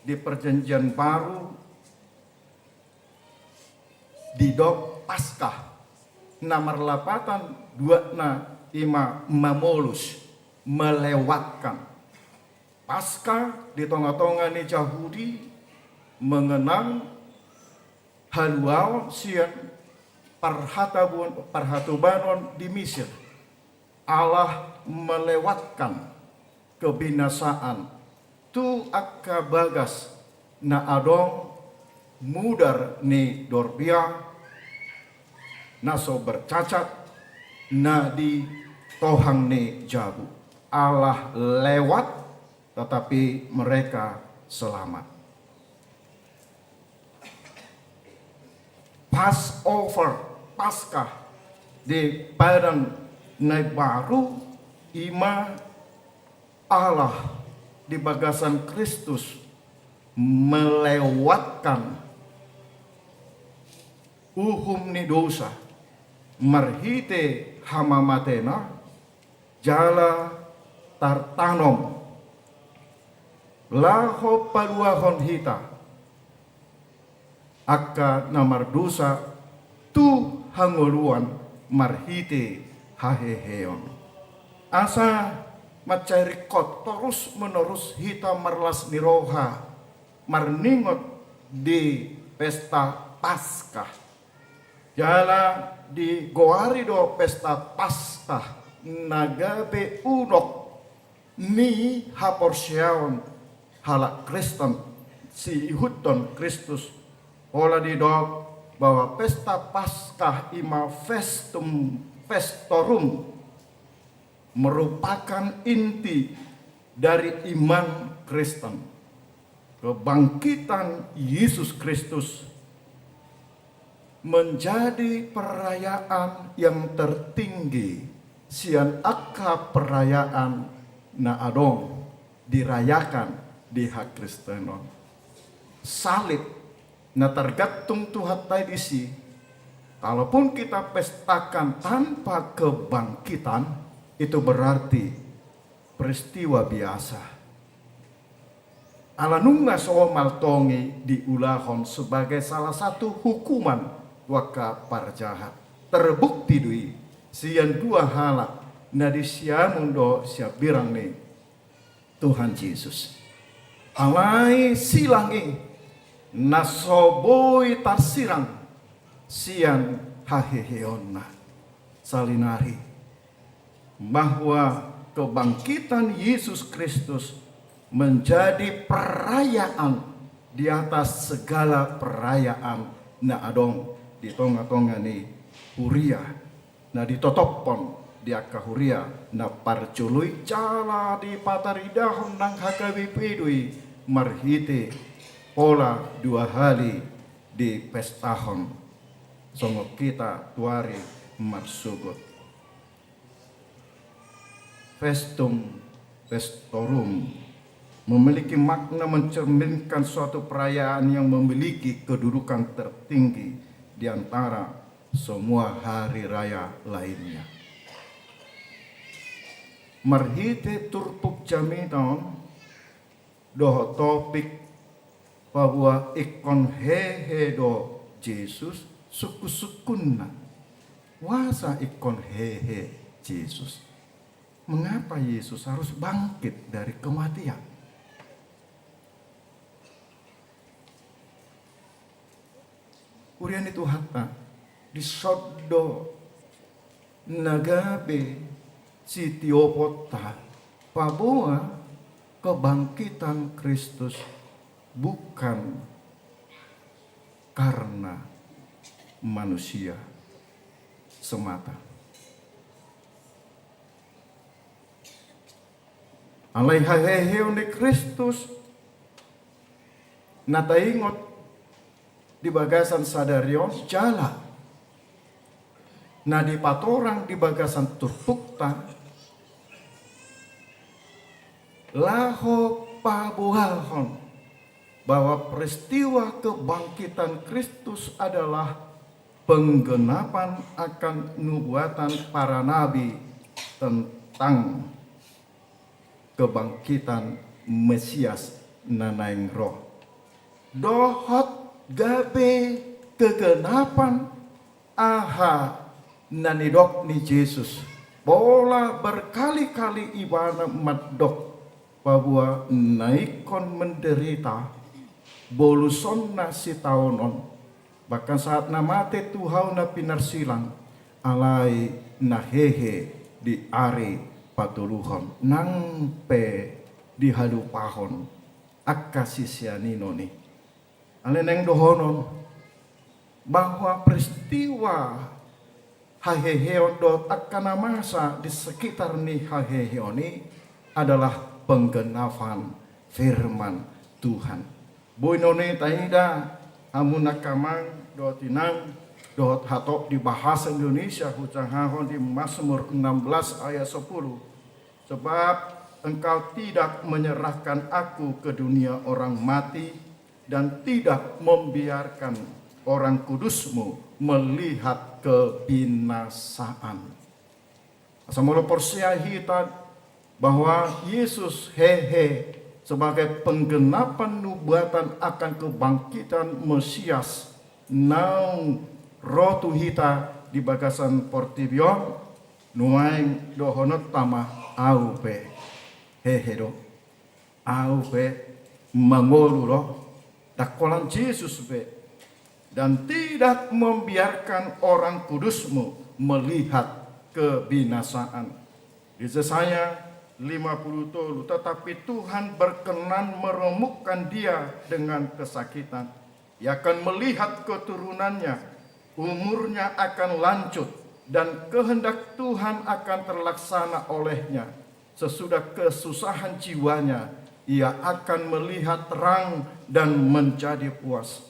di perjanjian baru di dok Paskah namar lapatan dua na ima mamolus melewatkan Paskah di tengah-tengah ni Yahudi mengenang haluaon sian parhatubanon di Mesir. Allah melewatkan kebinasaan tu akka bagas na adong mudar ni Dorbia naso bercacat na di tohang ni Jabu. Allah lewat tetapi mereka selamat. Passover, Paskah di padang naik baru ima Allah di bagasan Kristus melewatkan uhum ni dosa marhite hamamatena jala tartanom laho paluahon hita akka namar dosa tu hangoluan marhite haheheon asa macari kot terus menerus hita marlas niroha marningot di pesta Paskah jala di goarido pesta Paskah nagabe unok ni haporsyaon halak Kristen si Huton Kristus ola di dok bahwa pesta Paskah ima festorum merupakan inti dari iman Kristen, kebangkitan Yesus Kristus menjadi perayaan yang tertinggi sian akka perayaan na adong dirayakan di hak Kristenon. Salib na tergantung Tuhan tadi kalaupun kita pestakan tanpa kebangkitan itu berarti peristiwa biasa. Alanunga soal maltongi diulahon sebagai salah satu hukuman waka parjahat. Terbukti dui sian dua halak nadi siamundo siap birang nih Tuhan Yesus. Alai silangi nasoboi tarsirang sian haheheonna salinari bahwa kebangkitan Yesus Kristus menjadi perayaan di atas segala perayaan na adong di tonga-tonga ni Huria na ditotopon di akka Huria na parcului cala di pataridahon nang hakawipidui marhite pola dua hari di pestahon songok kita tuari marsugot festorum memiliki makna mencerminkan suatu perayaan yang memiliki kedudukan tertinggi di antara semua hari raya lainnya. Marhite turpuk jamiton doho topik bahwa ikon hehe do Yesus suku-sukunna wasa ikon hehe Yesus. Mengapa Yesus harus bangkit dari kematian? Urian itu hatta disodo nagabe sitiopota bahwa kebangkitan Kristus bukan karena manusia semata. Alaihaheheone Kristus nataingot di bagasan sadarion jala na di patorang di bagasan turpukta laho pabuhahon bahwa peristiwa kebangkitan Kristus adalah penggenapan akan nubuatan para nabi tentang kebangkitan Mesias nanaing roh. Dohot gabe kegenapan aha nanidok ni Yesus. Bola berkali-kali ibana madok bahwa naikon menderita boluson nasi taonon. Bahkan saat namate tuhau na pinarsilang alai nahehe di are patuluhon nangpe di hadupahon akasisianino ni aleneng dohonon bahwa peristiwa haheheon dot akan masa di sekitar ni haheheoni adalah penggenapan firman Tuhan. Boinone taida amunakamang dotinang dot hatop di bahasa Indonesia hucangahon di Mazmur 16 ayat 10. Sebab engkau tidak menyerahkan aku ke dunia orang mati dan tidak membiarkan orang kudusmu melihat kebinasaan. Asamolo porsiahita bahwa Yesus hehe sebagai penggenapan nubuatan akan kebangkitan Mesias naung rotu hita di bagasan portibion nuaing dohonot tama aupe hehedo aupe mangolulo dakolan Yesus be dan tidak membiarkan orang kudusmu melihat kebinasaan. Di Yesaya 50 tolu, tetapi Tuhan berkenan meremukkan dia dengan kesakitan. Ia akan melihat keturunannya, umurnya akan lanjut, dan kehendak Tuhan akan terlaksana olehnya. Sesudah kesusahan jiwanya, ia akan melihat terang dan menjadi puas.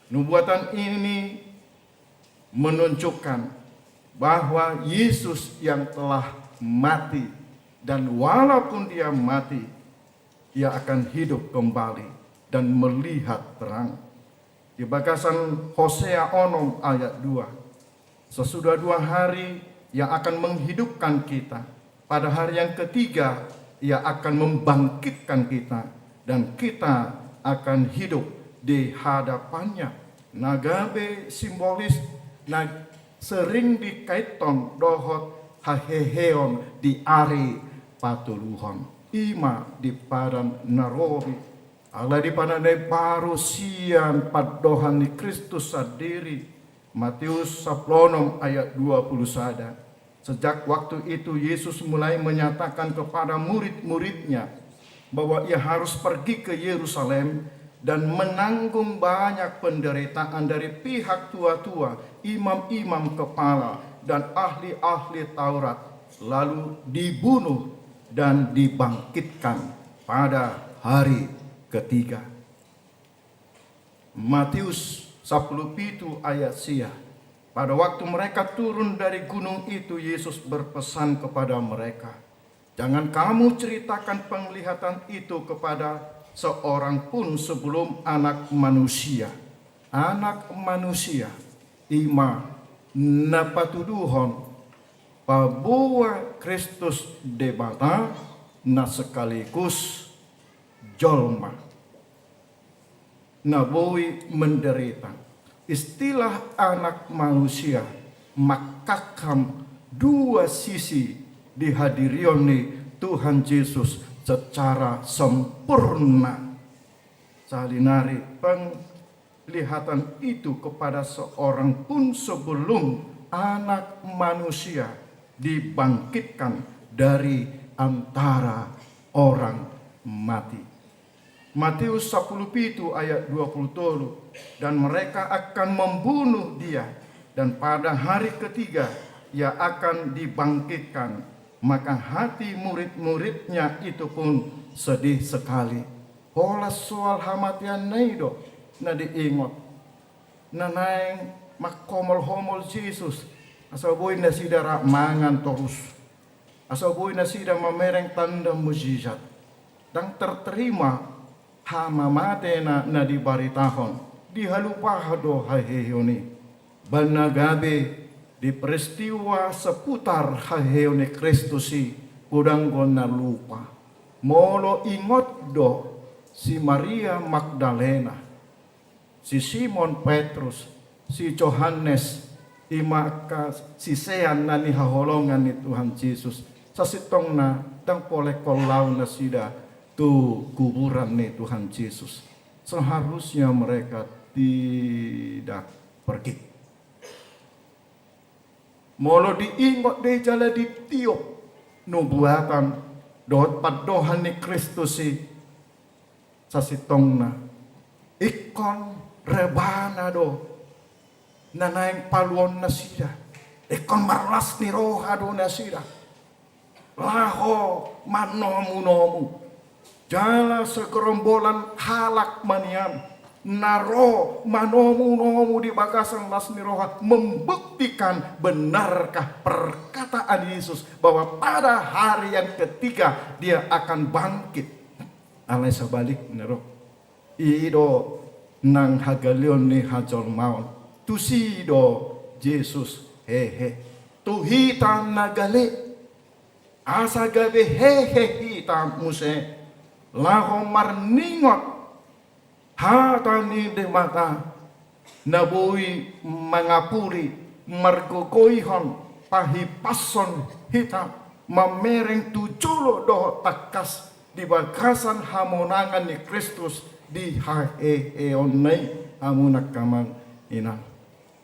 Nubuatan ini menunjukkan bahwa Yesus yang telah mati, dan walaupun dia mati, ia akan hidup kembali dan melihat terang. Di bagasan Hosea onom ayat 2. Sesudah 2 hari yang akan menghidupkan kita. Pada hari yang ketiga ia akan membangkitkan kita. Dan kita akan hidup di hadapannya. Nagabe simbolis sering dikaiton dohot haheheon di ari patuluhon. Ima di padan narobi. Allah di panane baru sian padohan ni Kristus sendiri. Matius 10 ayat 20 sada. Sejak waktu itu Yesus mulai menyatakan kepada murid-muridnya bahwa ia harus pergi ke Yerusalem dan menanggung banyak penderitaan dari pihak tua-tua, imam-imam kepala dan ahli-ahli Taurat, lalu dibunuh dan dibangkitkan pada hari ketiga. Matius 10 ayat sia. Pada waktu mereka turun dari gunung itu, Yesus berpesan kepada mereka, jangan kamu ceritakan penglihatan itu kepada seorang pun sebelum anak manusia. Anak manusia ima napatuduhon bahwa Kristus debata na sekaligus jolma nabui menderita. istilah anak manusia makakam dua sisi dihadirioni Tuhan Yesus secara sempurna. Salinari penglihatan itu kepada seorang pun sebelum anak manusia dibangkitkan dari antara orang mati. Matius 10 ayat 27, dan mereka akan membunuh dia, dan pada hari ketiga ia akan dibangkitkan. Maka hati murid-muridnya itu pun sedih sekali. Pola soal hamatian naido na diingot na naing makomol-homol Jesus. Asaboy na sida mangan terus. Asaboy na sida mamereng tanda mujizat. Dan terterima hama mate na dibaritahon. Dihalupahado haheyoni. Banagabe di peristiwa seputar haheyoni Kristusi kudanggon na lupa. Molo ingot do si Maria Magdalena, si Simon Petrus, si Yohanes, imaka sisean na ni haholongan ni Tuhan Yesus. Sa sitong na dang polekolaw na sida tu kuburan ni Tuhan Yesus. Seharusnya mereka tidak pergi. Molo diingot de jala ditiup nubuatan dohot padohan ni Kristus si sa sitong na ikon rebana do nanaing paluon na sida ikon marlas ni roha do na sida laho manomu-nomu jala segerombolan halak manian naro manomu-nomu di bagasan las ni roha membuktikan benarkah perkataan Yesus bahwa pada hari yang ketiga dia akan bangkit. Alay sabalik nero ido nang hagalion ni hajol maon tusido Jesus hehe tuhitan nagale asa gabe hehe hitam muse laho marningot hatani de mata nabui mangapuri margogoihon pahipason hitam mamereng tujulo doho takas di bagasan hamonangan ni Kristus di haeonai amunak kamang inang.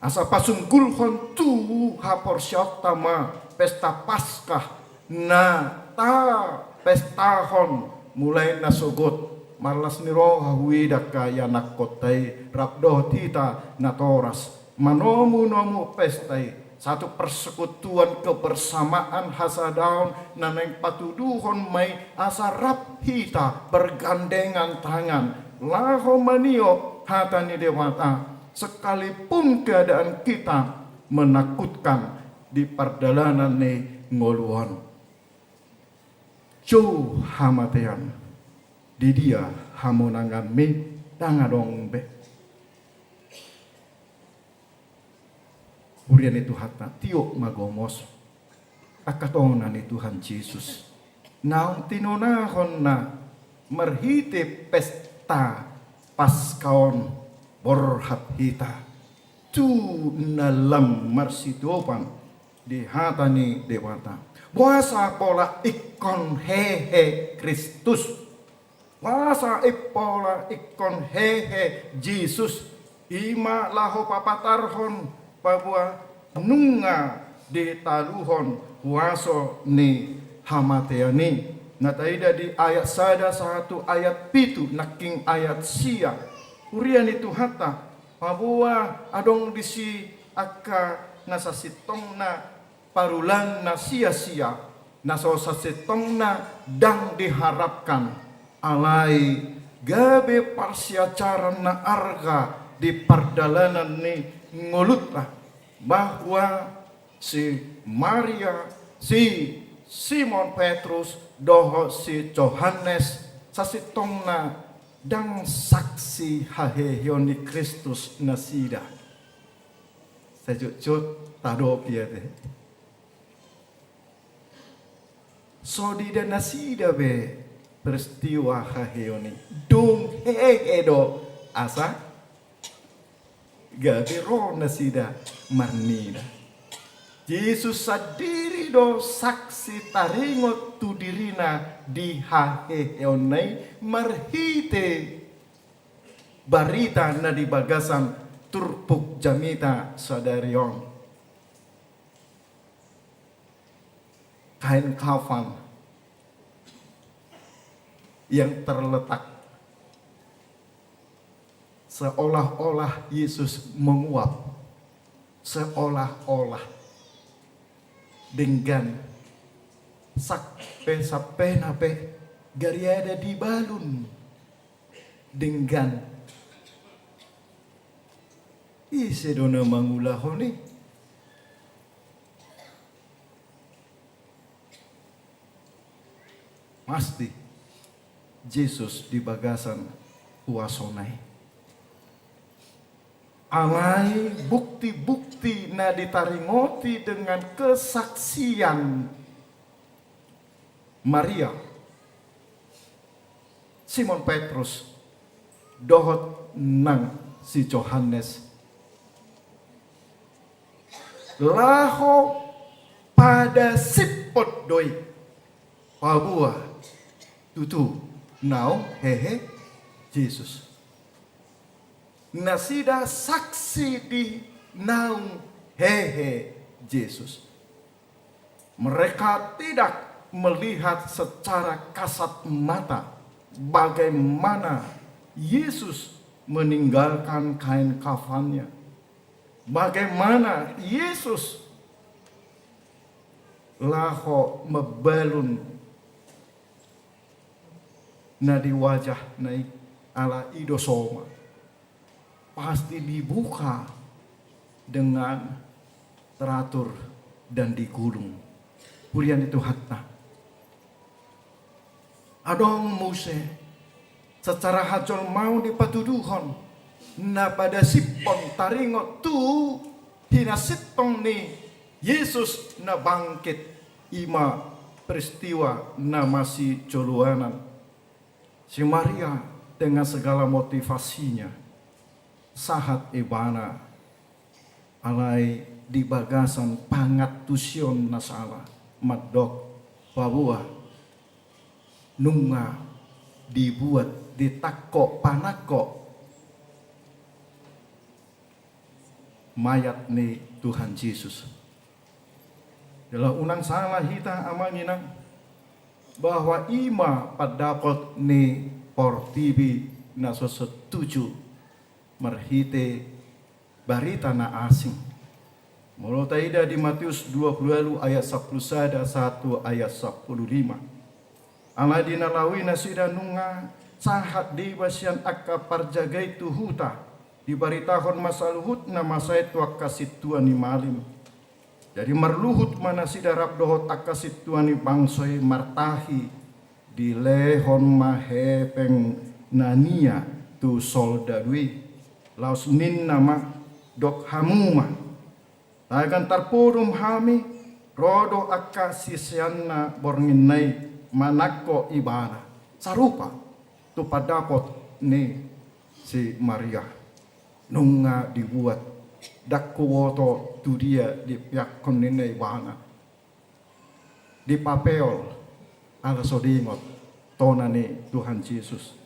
Asa pasunggulhon tu hapor tama pesta Paskah na ta pestahon mulai nasugot marlas niro hawidak kaya nakotai rabdo tita natoras manomu-nomu pestai satu persekutuan kebersamaan hasadaun naneng patuduhon may asarap hita bergandengan tangan laho manio hatani dewata sekalipun keadaan kita menakutkan di perdalanan ni ngoluan jo hamatean di dia hamonangan me tangadong be Urian itu hata tiok magomos akatonan ni Tuhan Yesus naung tinunahon na merhite pesta Paskaon borhat hita tu nalam marsitopan di hata ni dewata buasa pola ikon hehe Kristus buasa ipola ikon hehe Jesus ima laho papatarhon bahwa nunga di taluhon waso ni hamateani nataida di ayat sada satu ayat pitu naking ayat sia urian itu hata bahwa adong disi aka nasasitong na parulan na sia-sia nasosasitong na dang diharapkan alai gabe parsyacaran na arga di perdalanan ni ngulutlah bahwa si Maria, si Simon Petrus, doho si Yohanes, sasitong na dang saksi haheyon ni Kristus nasida. Sejujut tado piate. So di dan nasida be peristiwa haheyoni. Dung hehedo asa gaberona sida marnida. Yesus sadiri do saksi taringot tu dirina di haheonai marhite barita na di bagasan turpuk jamita sadarion. Kain kafan yang terletak seolah-olah Yesus menguap, seolah-olah dengan sampai gari ada di balun dengan isedona mangulahoni pasti Yesus di bagasan kuasonai. Alai bukti-bukti na ditaringoti dengan kesaksian Maria, Simon Petrus, dohot nang si Yohanes. Laho pada sipot doi pabua tutu nau hehe Yesus. Nasida saksi di naung hehe Yesus. Mereka tidak melihat secara kasat mata bagaimana Yesus meninggalkan kain kafannya. Bagaimana Yesus laho mebelun na di wajah naik ala idosoma. Pasti dibuka dengan teratur dan digulung. Pulian itu hatta. Adong Muse secara hajol mau dipatuduhon. Na pada sipon taringot tu hina sitong ni Yesus na bangkit ima peristiwa na masih coluanan. Si Maria dengan segala motivasinya sahat ibana alai di bagasan pangat tusion nasala madok babua nunga dibuat ditakok panakok mayat ni Tuhan Yesus. Dalam unang salah hita amanginang bahwa ima padapot ni portibi na setuju merhite barita na asing. Mula taida di Matius 20 ayat 11 1 ayat 15. Ala dinalawi nasida nunga sahat di basian akka parjagai tuhuta di baritahon masaluhut na masai tuak kasit tuan ni malim. Jadi merluhut mana sida rabdohot akasit tuan ni bangsoi martahi di lehon mahepeng nania tu soldadui. Laos nin nama dok hamuma. Tagan tarpurum hami rodo akka sisianna bornginai manako ibana. Sarupa tu padapot ni si Maria. Nunga dibuat dakkuwoto tu dia di pihak konine ibana. Di papel ala sodingot tonani Tuhan Yesus.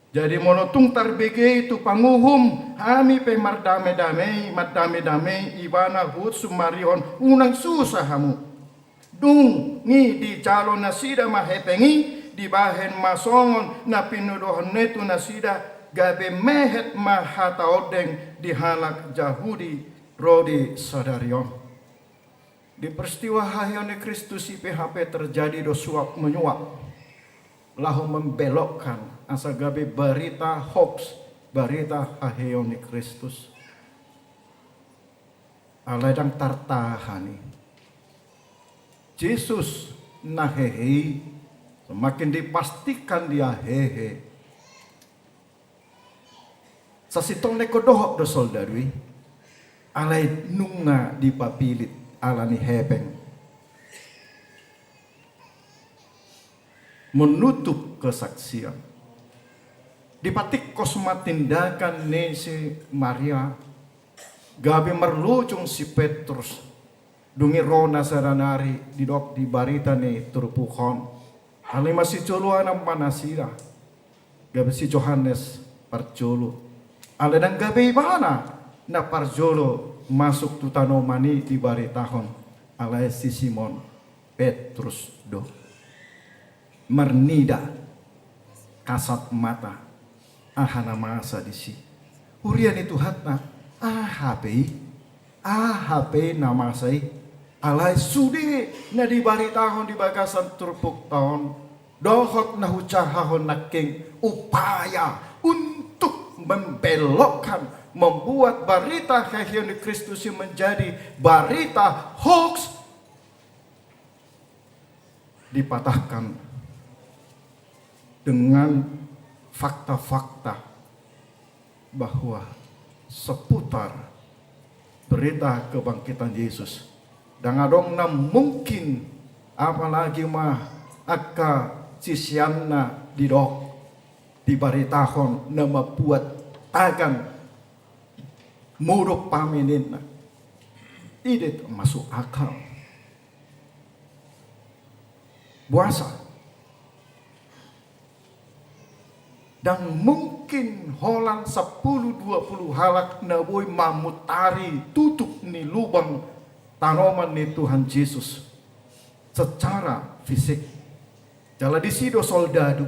Jadi monotung tarbege itu panguhum hami pe mardame-dame ibana hut sumarion unang susah hamu. Dung ni di calon nasida mahepengi di bahen masongon na pinudohon netu nasida gabe mehet mahata odeng di halak Yahudi rodi sadarion. Di peristiwa hahione Kristus IPHP terjadi do suap menyuap. Lahu membelokkan asa gabe berita hoax, berita hahione Kristus. Aladang tartahani. Yesus nahehe semakin dipastikan dia hehe. Sasitong nekodohok do soldadui. Alai nunga dipapilit alani hebeng. Menutup kesaksian. Dipatik kosma tindakan ni si Maria gabi merlucung si Petrus dungi rona saranari didok di barita ni turpukon ali masih colo anam panasira gabi si Johannes parjolo ale dan gabi mana na parjolo masuk tu tanomani di baritahon ale si Simon Petrus do mernida kasat mata ahana masa di si urian itu hatna AHP nama saya alai sudi na di baritahon di bagasan turpuk tahun dohot na hucahahon naking upaya untuk membelokkan membuat berita kehidupan Kristus menjadi berita hoax dipatahkan dengan fakta-fakta bahwa seputar berita kebangkitan Yesus dan adong na mungkin apalagi mah akka sisianna didok dibaritahon na mabuat agan muruk paminin na tidak masuk akal puasa dan mungkin holan 10-20 halak na boy mamutari tutup ni lubang tanaman ni Tuhan Yesus secara fisik. Jala di sido soldado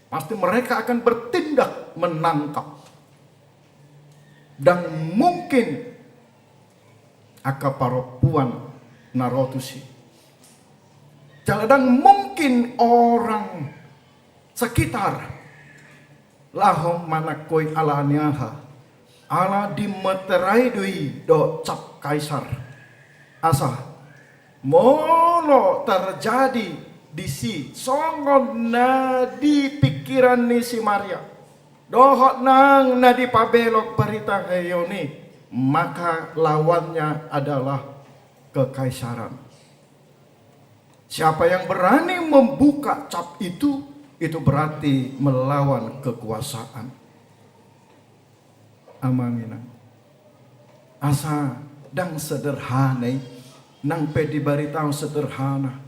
pasti mereka akan bertindak menangkap dan mungkin akaparopuan narotusi. Jala dan mungkin orang sekitar lahom manakoi ala niaha ala dimeterai dui do cap kaisar asa molo terjadi di si songon na di pikiran ni si Maria dohot nang na di pabelok berita heyoni maka lawannya adalah kekaisaran. Siapa yang berani membuka cap itu berarti melawan kekuasaan. Amangina. Asa dang sederhana, nang pedi baritang sederhana.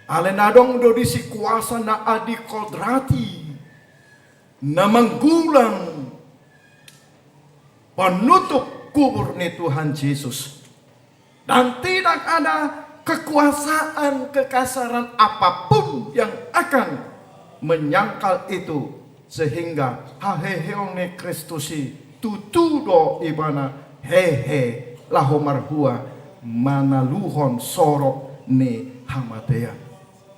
Ale nadong do disi kuasa na adi kodrati, na manggulang penutup kubur ni Tuhan Yesus. Dan tidak ada kekuasaan kekasaran apapun yang akan menyangkal itu sehingga haheheong ni Kristusi tutudo ibana hehe lahomarhua manaluhon sorok ni hamatea.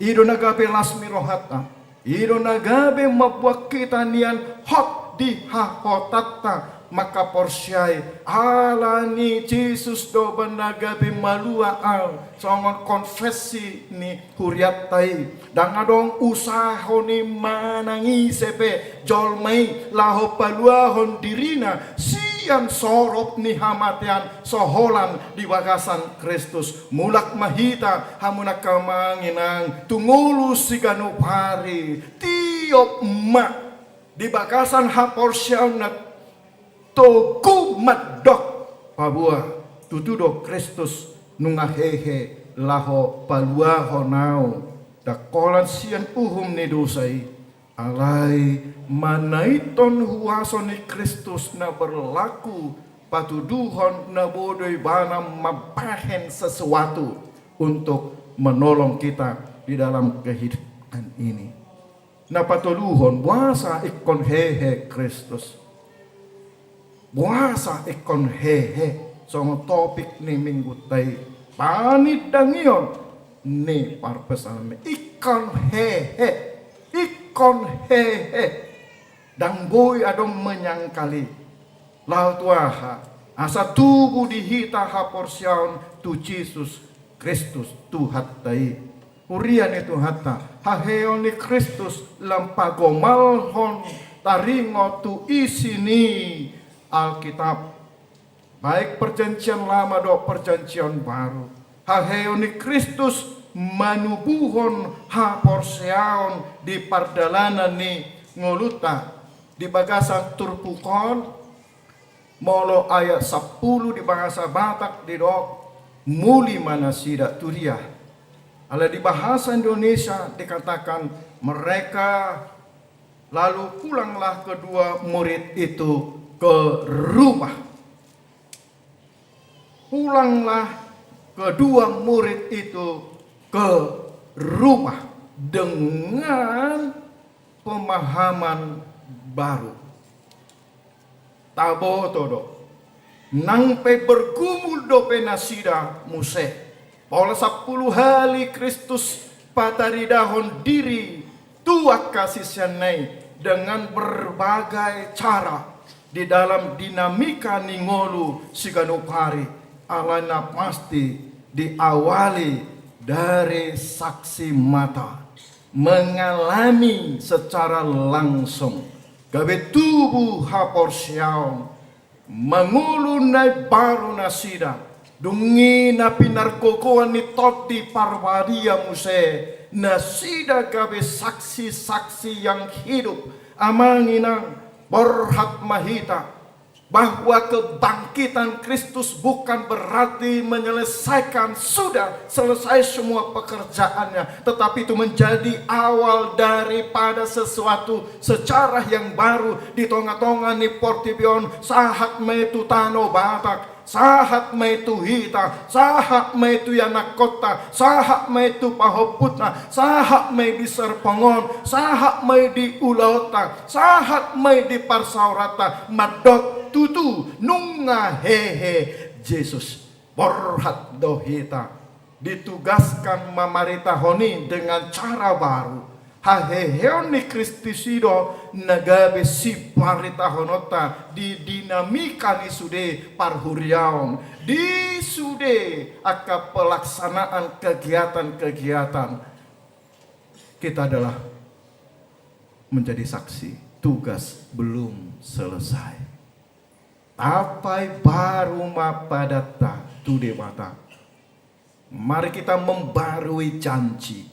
Ido nagabe lasmi rohata, ido nagabe mabuak kita nian hot di hahotata maka porsyai ala ni Jesus do banagabe malua al songon konfesi ni huriatai dan adong usaho ni manangi sepe jolmai laho paluahon dirina sian sorop ni hamatian soholan di bagasan Kristus mulak mahita hamunak kamanginang tungulus siganupari tiop mak di bagasan haporsyaw na toku madok pabua tutudo Kristus nungahehe laho palua honau dakolan sian uhum ni dosai alai manaiton huaso ni Kristus na berlaku patuduhon na bodoy banam mabahen sesuatu untuk menolong kita di dalam kehidupan ini. Na patuluhon buasa ikon hehe Kristus. Buasa ikon hehe songo topik ni minggu tay panit dangion ni parpesan ikon hehe dang boy adong menyangkali lau tuaha asa tubuh dihita haporsyaon tu Yesus Kristus Tuhan tay urian itu hatta haheon ni Kristus lampagomalhon taringo tu isini Alkitab baik perjanjian lama do perjanjian baru haheoni Kristus manubuhon haporseaon di pardalanan ni ngoluta di bagasan turpukon Molo ayat 10 di bahasa Batak di dok muli mana sida turia. Ala di bahasa Indonesia dikatakan mereka lalu pulanglah kedua murid itu ke rumah. Pulanglah kedua murid itu ke rumah dengan pemahaman baru. Tabo todo nang pe bergumul dope nasida muse pola 10 hari Kristus pataridahon diri tua kasih sianai dengan berbagai cara di dalam dinamika ningolu siganupari alana pasti diawali dari saksi mata mengalami secara langsung gabe tubuh hapor siaon mangulu nai baru nasida dungi na pinarkokoan ni toti parwadia muse nasida gabe saksi-saksi yang hidup amanginang berhat mahita bahwa kebangkitan Kristus bukan berarti menyelesaikan sudah selesai semua pekerjaannya, tetapi itu menjadi awal daripada sesuatu sejarah yang baru di tengah-tengah ni Portibion sahat metu tano Batak, sahat metu hita, sahat metu yanakota, sahat metu pahoputna, sahat me di serpongon, sahat me di ulauta, sahat me di parsaurata, madok tutu nunga hehe Yesus borhat dohita ditugaskan mamarita honi dengan cara baru haheheoni Kristisido nagabe si parita honota di dinamika ni sude parhuriaon di sude aka pelaksanaan kegiatan-kegiatan kita adalah menjadi saksi. Tugas belum selesai. Apai baru mapadata tu dewata. Mari kita membarui janji.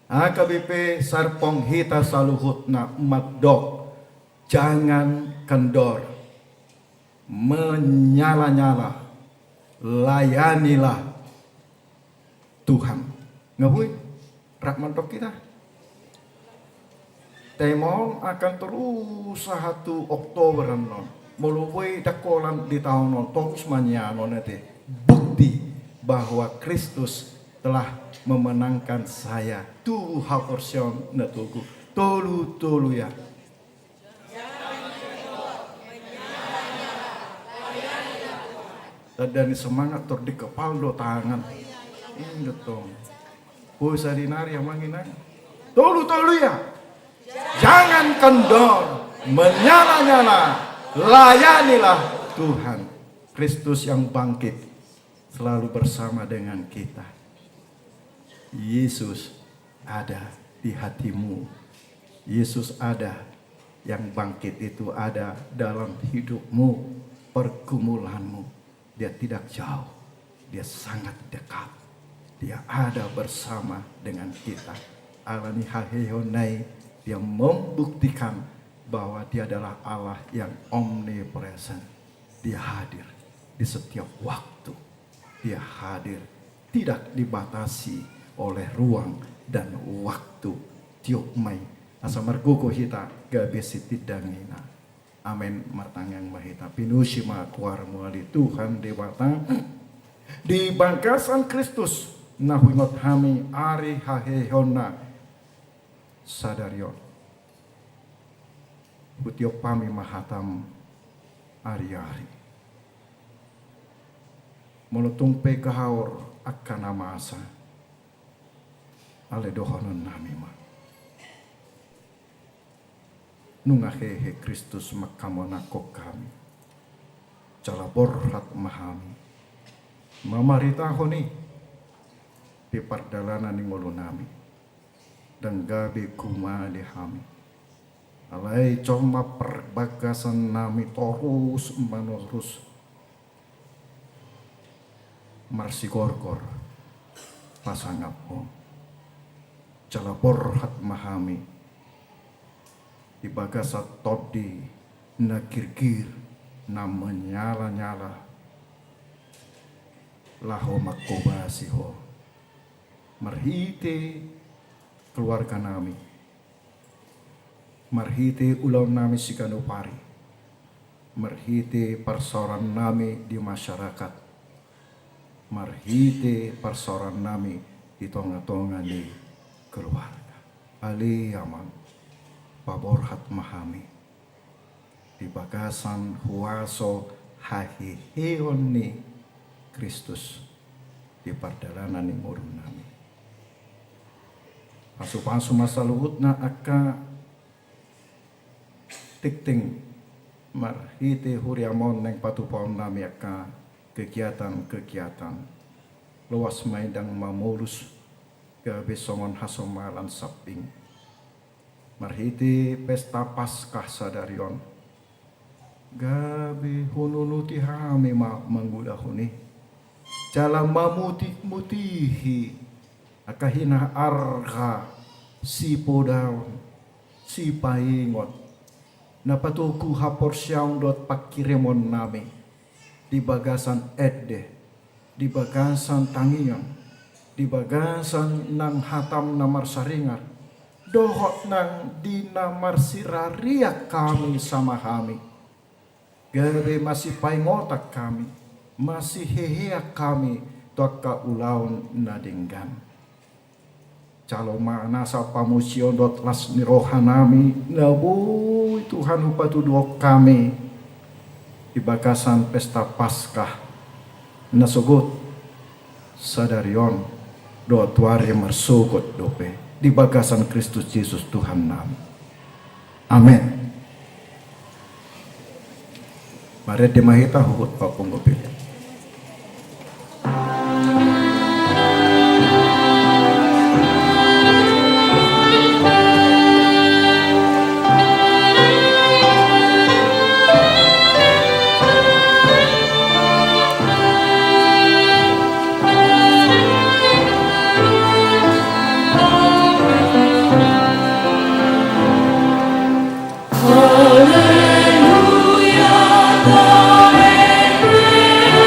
AKBP Sarpong Hita Saluhutna Madok. Jangan kendor. Menyala-nyala. Layanilah Tuhan. Ngabui? Rahmatok kita. Temon akan terus 1 Oktober non. Melupai dakolan di tahun terus manyano nanti bukti bahwa Kristus telah memenangkan saya. Tuh haporsion natuku tolu ya. Dan semangat di kepal do tangan. Ingat dong. Puasa dinari yang manginang. Tolu ya. Jangan kendor, menyala-nyala. Layanilah Tuhan. Kristus yang bangkit selalu bersama dengan kita. Yesus ada di hatimu. Yesus ada, yang bangkit itu ada dalam hidupmu, pergumulanmu. Dia tidak jauh, dia sangat dekat. Dia ada bersama dengan kita. Alani hahehonai, dia membuktikan bahwa dia adalah Allah yang omnipresent. Dia hadir di setiap waktu. Dia hadir tidak dibatasi oleh ruang dan waktu. Tiok mai asa marguko hita gabesiti dangina. Amin martangang mahita pinushima kuar muali Tuhan dewata di bangkasan Kristus nahuingot hami ari hahehona sadarion. Butio pami mahatam ari-ari. Mulutung pe kahaur akan namasa. Ale dohonon nami ma. Nungahehe Kristus makamonako kami. Cala borhat mahami. Mamarita honi. Di pardalanan ning mulu nami. Dan gabi kuma dihami. Alai coma perbagasan nami terus menerus marsi gorgor pasangapo jalapor hat mahami di bagasat todi nakirkir na menyala-nyala laho makobasiho marhite keluarga nami, marhite ulau nami sikanupari, marhite persoalan nami di masyarakat, marhite persoalan nami di tonga-tonga di keluarga. Ali aman paborhat mahami di bagasan huaso hahiheon ni Kristus di pardalanan ni murun nami. Pasu-pasu masa luhut na aka tikting marhite huriamon neng patupon nami aka kegiatan-kegiatan luas maidang mamulus gabe songon hasomalan saping marhite pesta Paskah sadarion gabe hununuti hame manggudahuni jalan mamuti-mutihi akahina arha si podaon si paingot napatuku hapor syaung dot pakiremon nami di bagasan edde di bagasan tangiang di bagasan nang hatam namar saringar dohot nang di namar sirariak kami sama kami gabe masih paingotak kami masih heheak kami toka ulaun nadinggan calo mana sa pamusion dot las nirohanami nabu Tuhan upatu duok kami di bagasan pesta Paskah nasogot sadarion do tuare marsugot dope di bagasan Kristus Yesus Tuhan nami. Amin. Mari demahita hukut papung gopil. Hallelujah, hallelujah.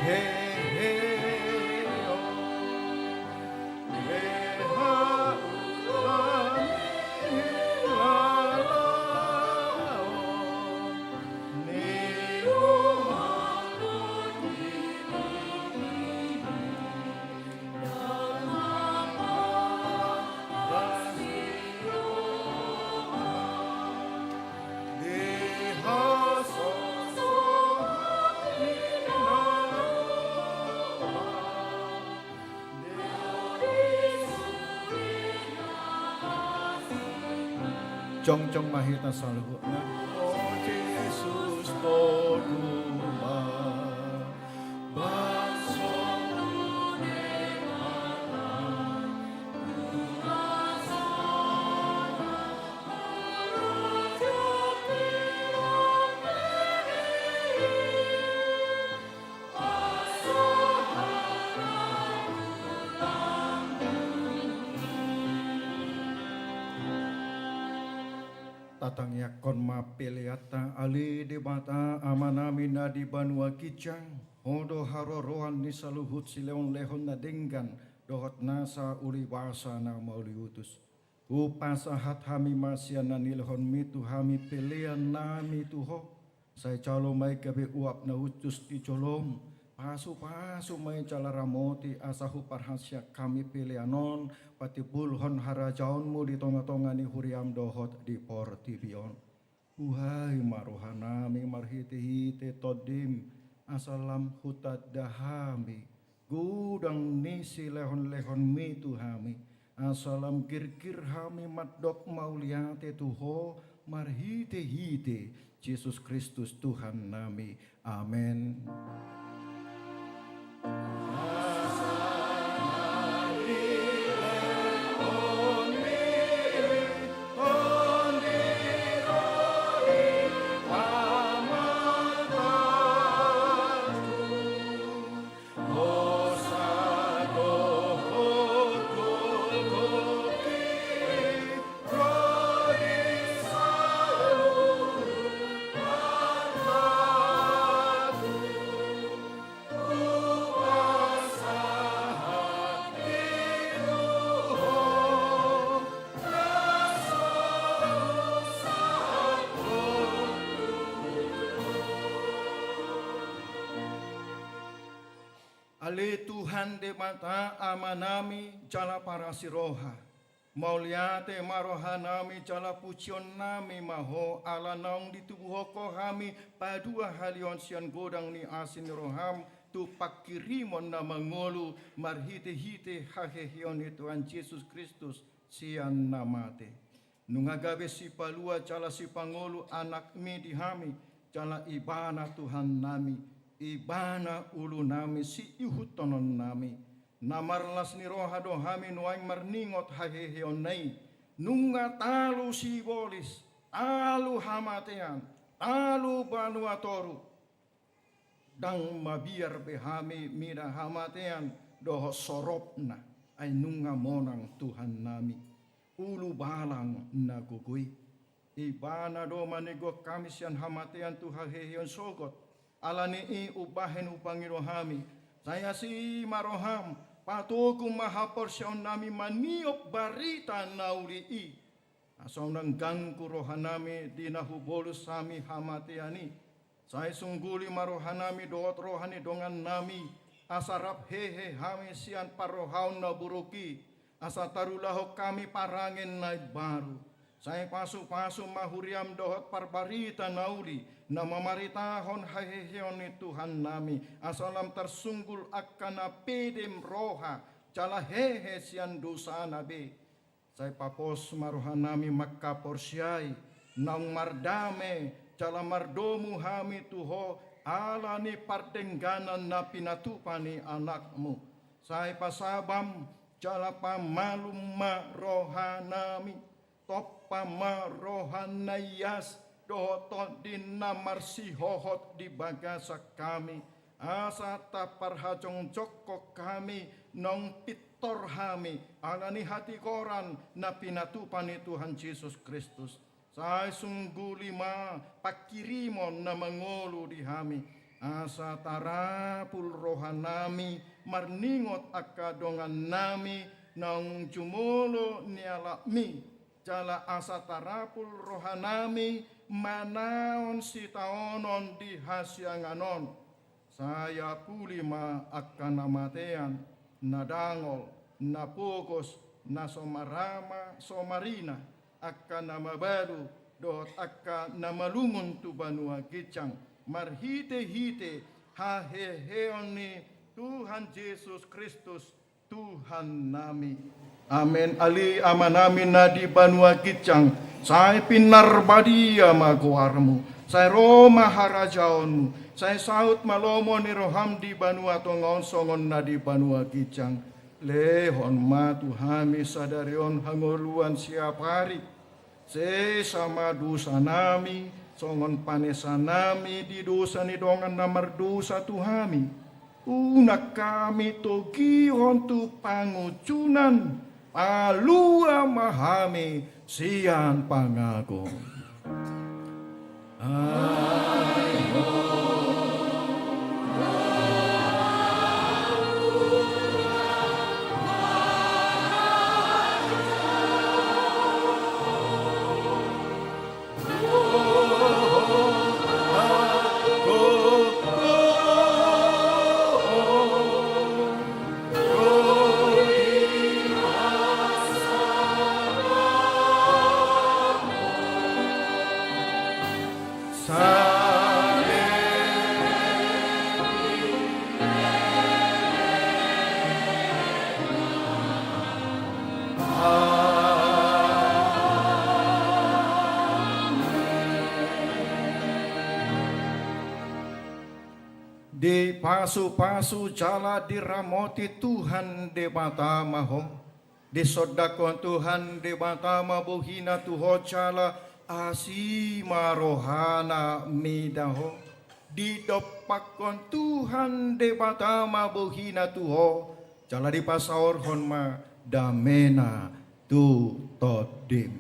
he he o leha ulani lalao ni Jong mahita saluhu na O Jesus toluma baso tatang yakon ma peleata ali di bata amanami na di banua kijang hodo harorohan ni saluhut sileon lehon na denggan dohot nasa uli basa na mauli utus upasa hat hami masya na nilhon mitu hami pelean nami tuho saya calo mai kabe uap na utus di colom pasu mai calaramoti asahu parhasya kami peleanon pati bulhon harajaonmu di tonga-tonga ni huriam dohot di portibion. Uhai marohanami marhiti-hiti todim asalam hutat dahami gudang nisi lehon-lehon mitu hami asalam kir-kir hami madok mauliate tuho marhiti-hiti Yesus Kristus Tuhan nami. Amin. Ale Tuhan de mata amanami jala para siroha. Mauliate marohanami jala pucion nami maho ala naung di tubuh hoko hami padua halion sian godang ni asin roham tu pakirimon na mangolu marhite-hite hahehion Tuhan Yesus Kristus sian namate. Nungagabe si palua jala si pangolu anak mi di hami jala ibana Tuhan nami. Ibana ulu nami si ihutonon nami namarlas ni roha dohami nuaing marningot haheheon nai nunga talu si bolis talu hamatean talu banuatoru dang mabiar behami mida hamatean doho soropna ay nunga monang Tuhan nami ulu balang nagugui ibana do manego kami sian hamatean tu haheheon sogot alani i ubahen upangi rohami saya si maroham patuku mahaporsyon nami maniop barita nauli i asong nang gangku rohanami dinahubolus sami hamatiani saya sungguli marohanami doot rohani dongan nami asarap hehe hami sian parohaun na buruki asa tarulahok kami parangin na baru saya pasu-pasu mahuriam dohot parbarita nauli na mamaritahon haheheon ni Tuhan nami asalam tersunggul akan pedem roha cala hehe sian dosa nabi saya papos marohan nami makaporsyai nang mardame cala mardomu hami tuho ala ni partengganan na pinatupani anakmu saya pasabam cala pamalum marohanami topa marohanayas dohot din namar si hohot di bagasa kami asa taparhajong jokok kami nong pitor hami alani hati koran na pinatupan ni Tuhan Yesus Kristus saya sungguh lima pakirimon na mangolu di hami asa tarapul rohanami marningot akadongan nami nang jumolo nialakmi jala asa tarapul rohanami manaon sitaonon di hasyanganon saya pulima akan namatean nadangol napukos na somarama somarina akan nama baru dot akan nama lungun tu banua gicang marhite-hite haheheoni Tuhan Yesus Kristus Tuhan nami. Amin. Ali amanami nadi banua gicang saya pinar badia maguarmu saya Roma harajaonmu saya saut malomo ni roham di banua tongon songon nadi banua gicang lehon ma Tuhami sadarion hangoluan siap hari se sama dosa nami songon panesa nami di dosa ni dongan namar dosa Tuhami unak kami togihon tu pangucunan palua mahami sian pangako di pasu-pasu jala diramoti Tuhan de mata maho di sodakon Tuhan de mata mabuhina tuho jala asima rohana midaho di dopakon Tuhan de mata mabuhina tuho jala di pasaur honma damena tu todim.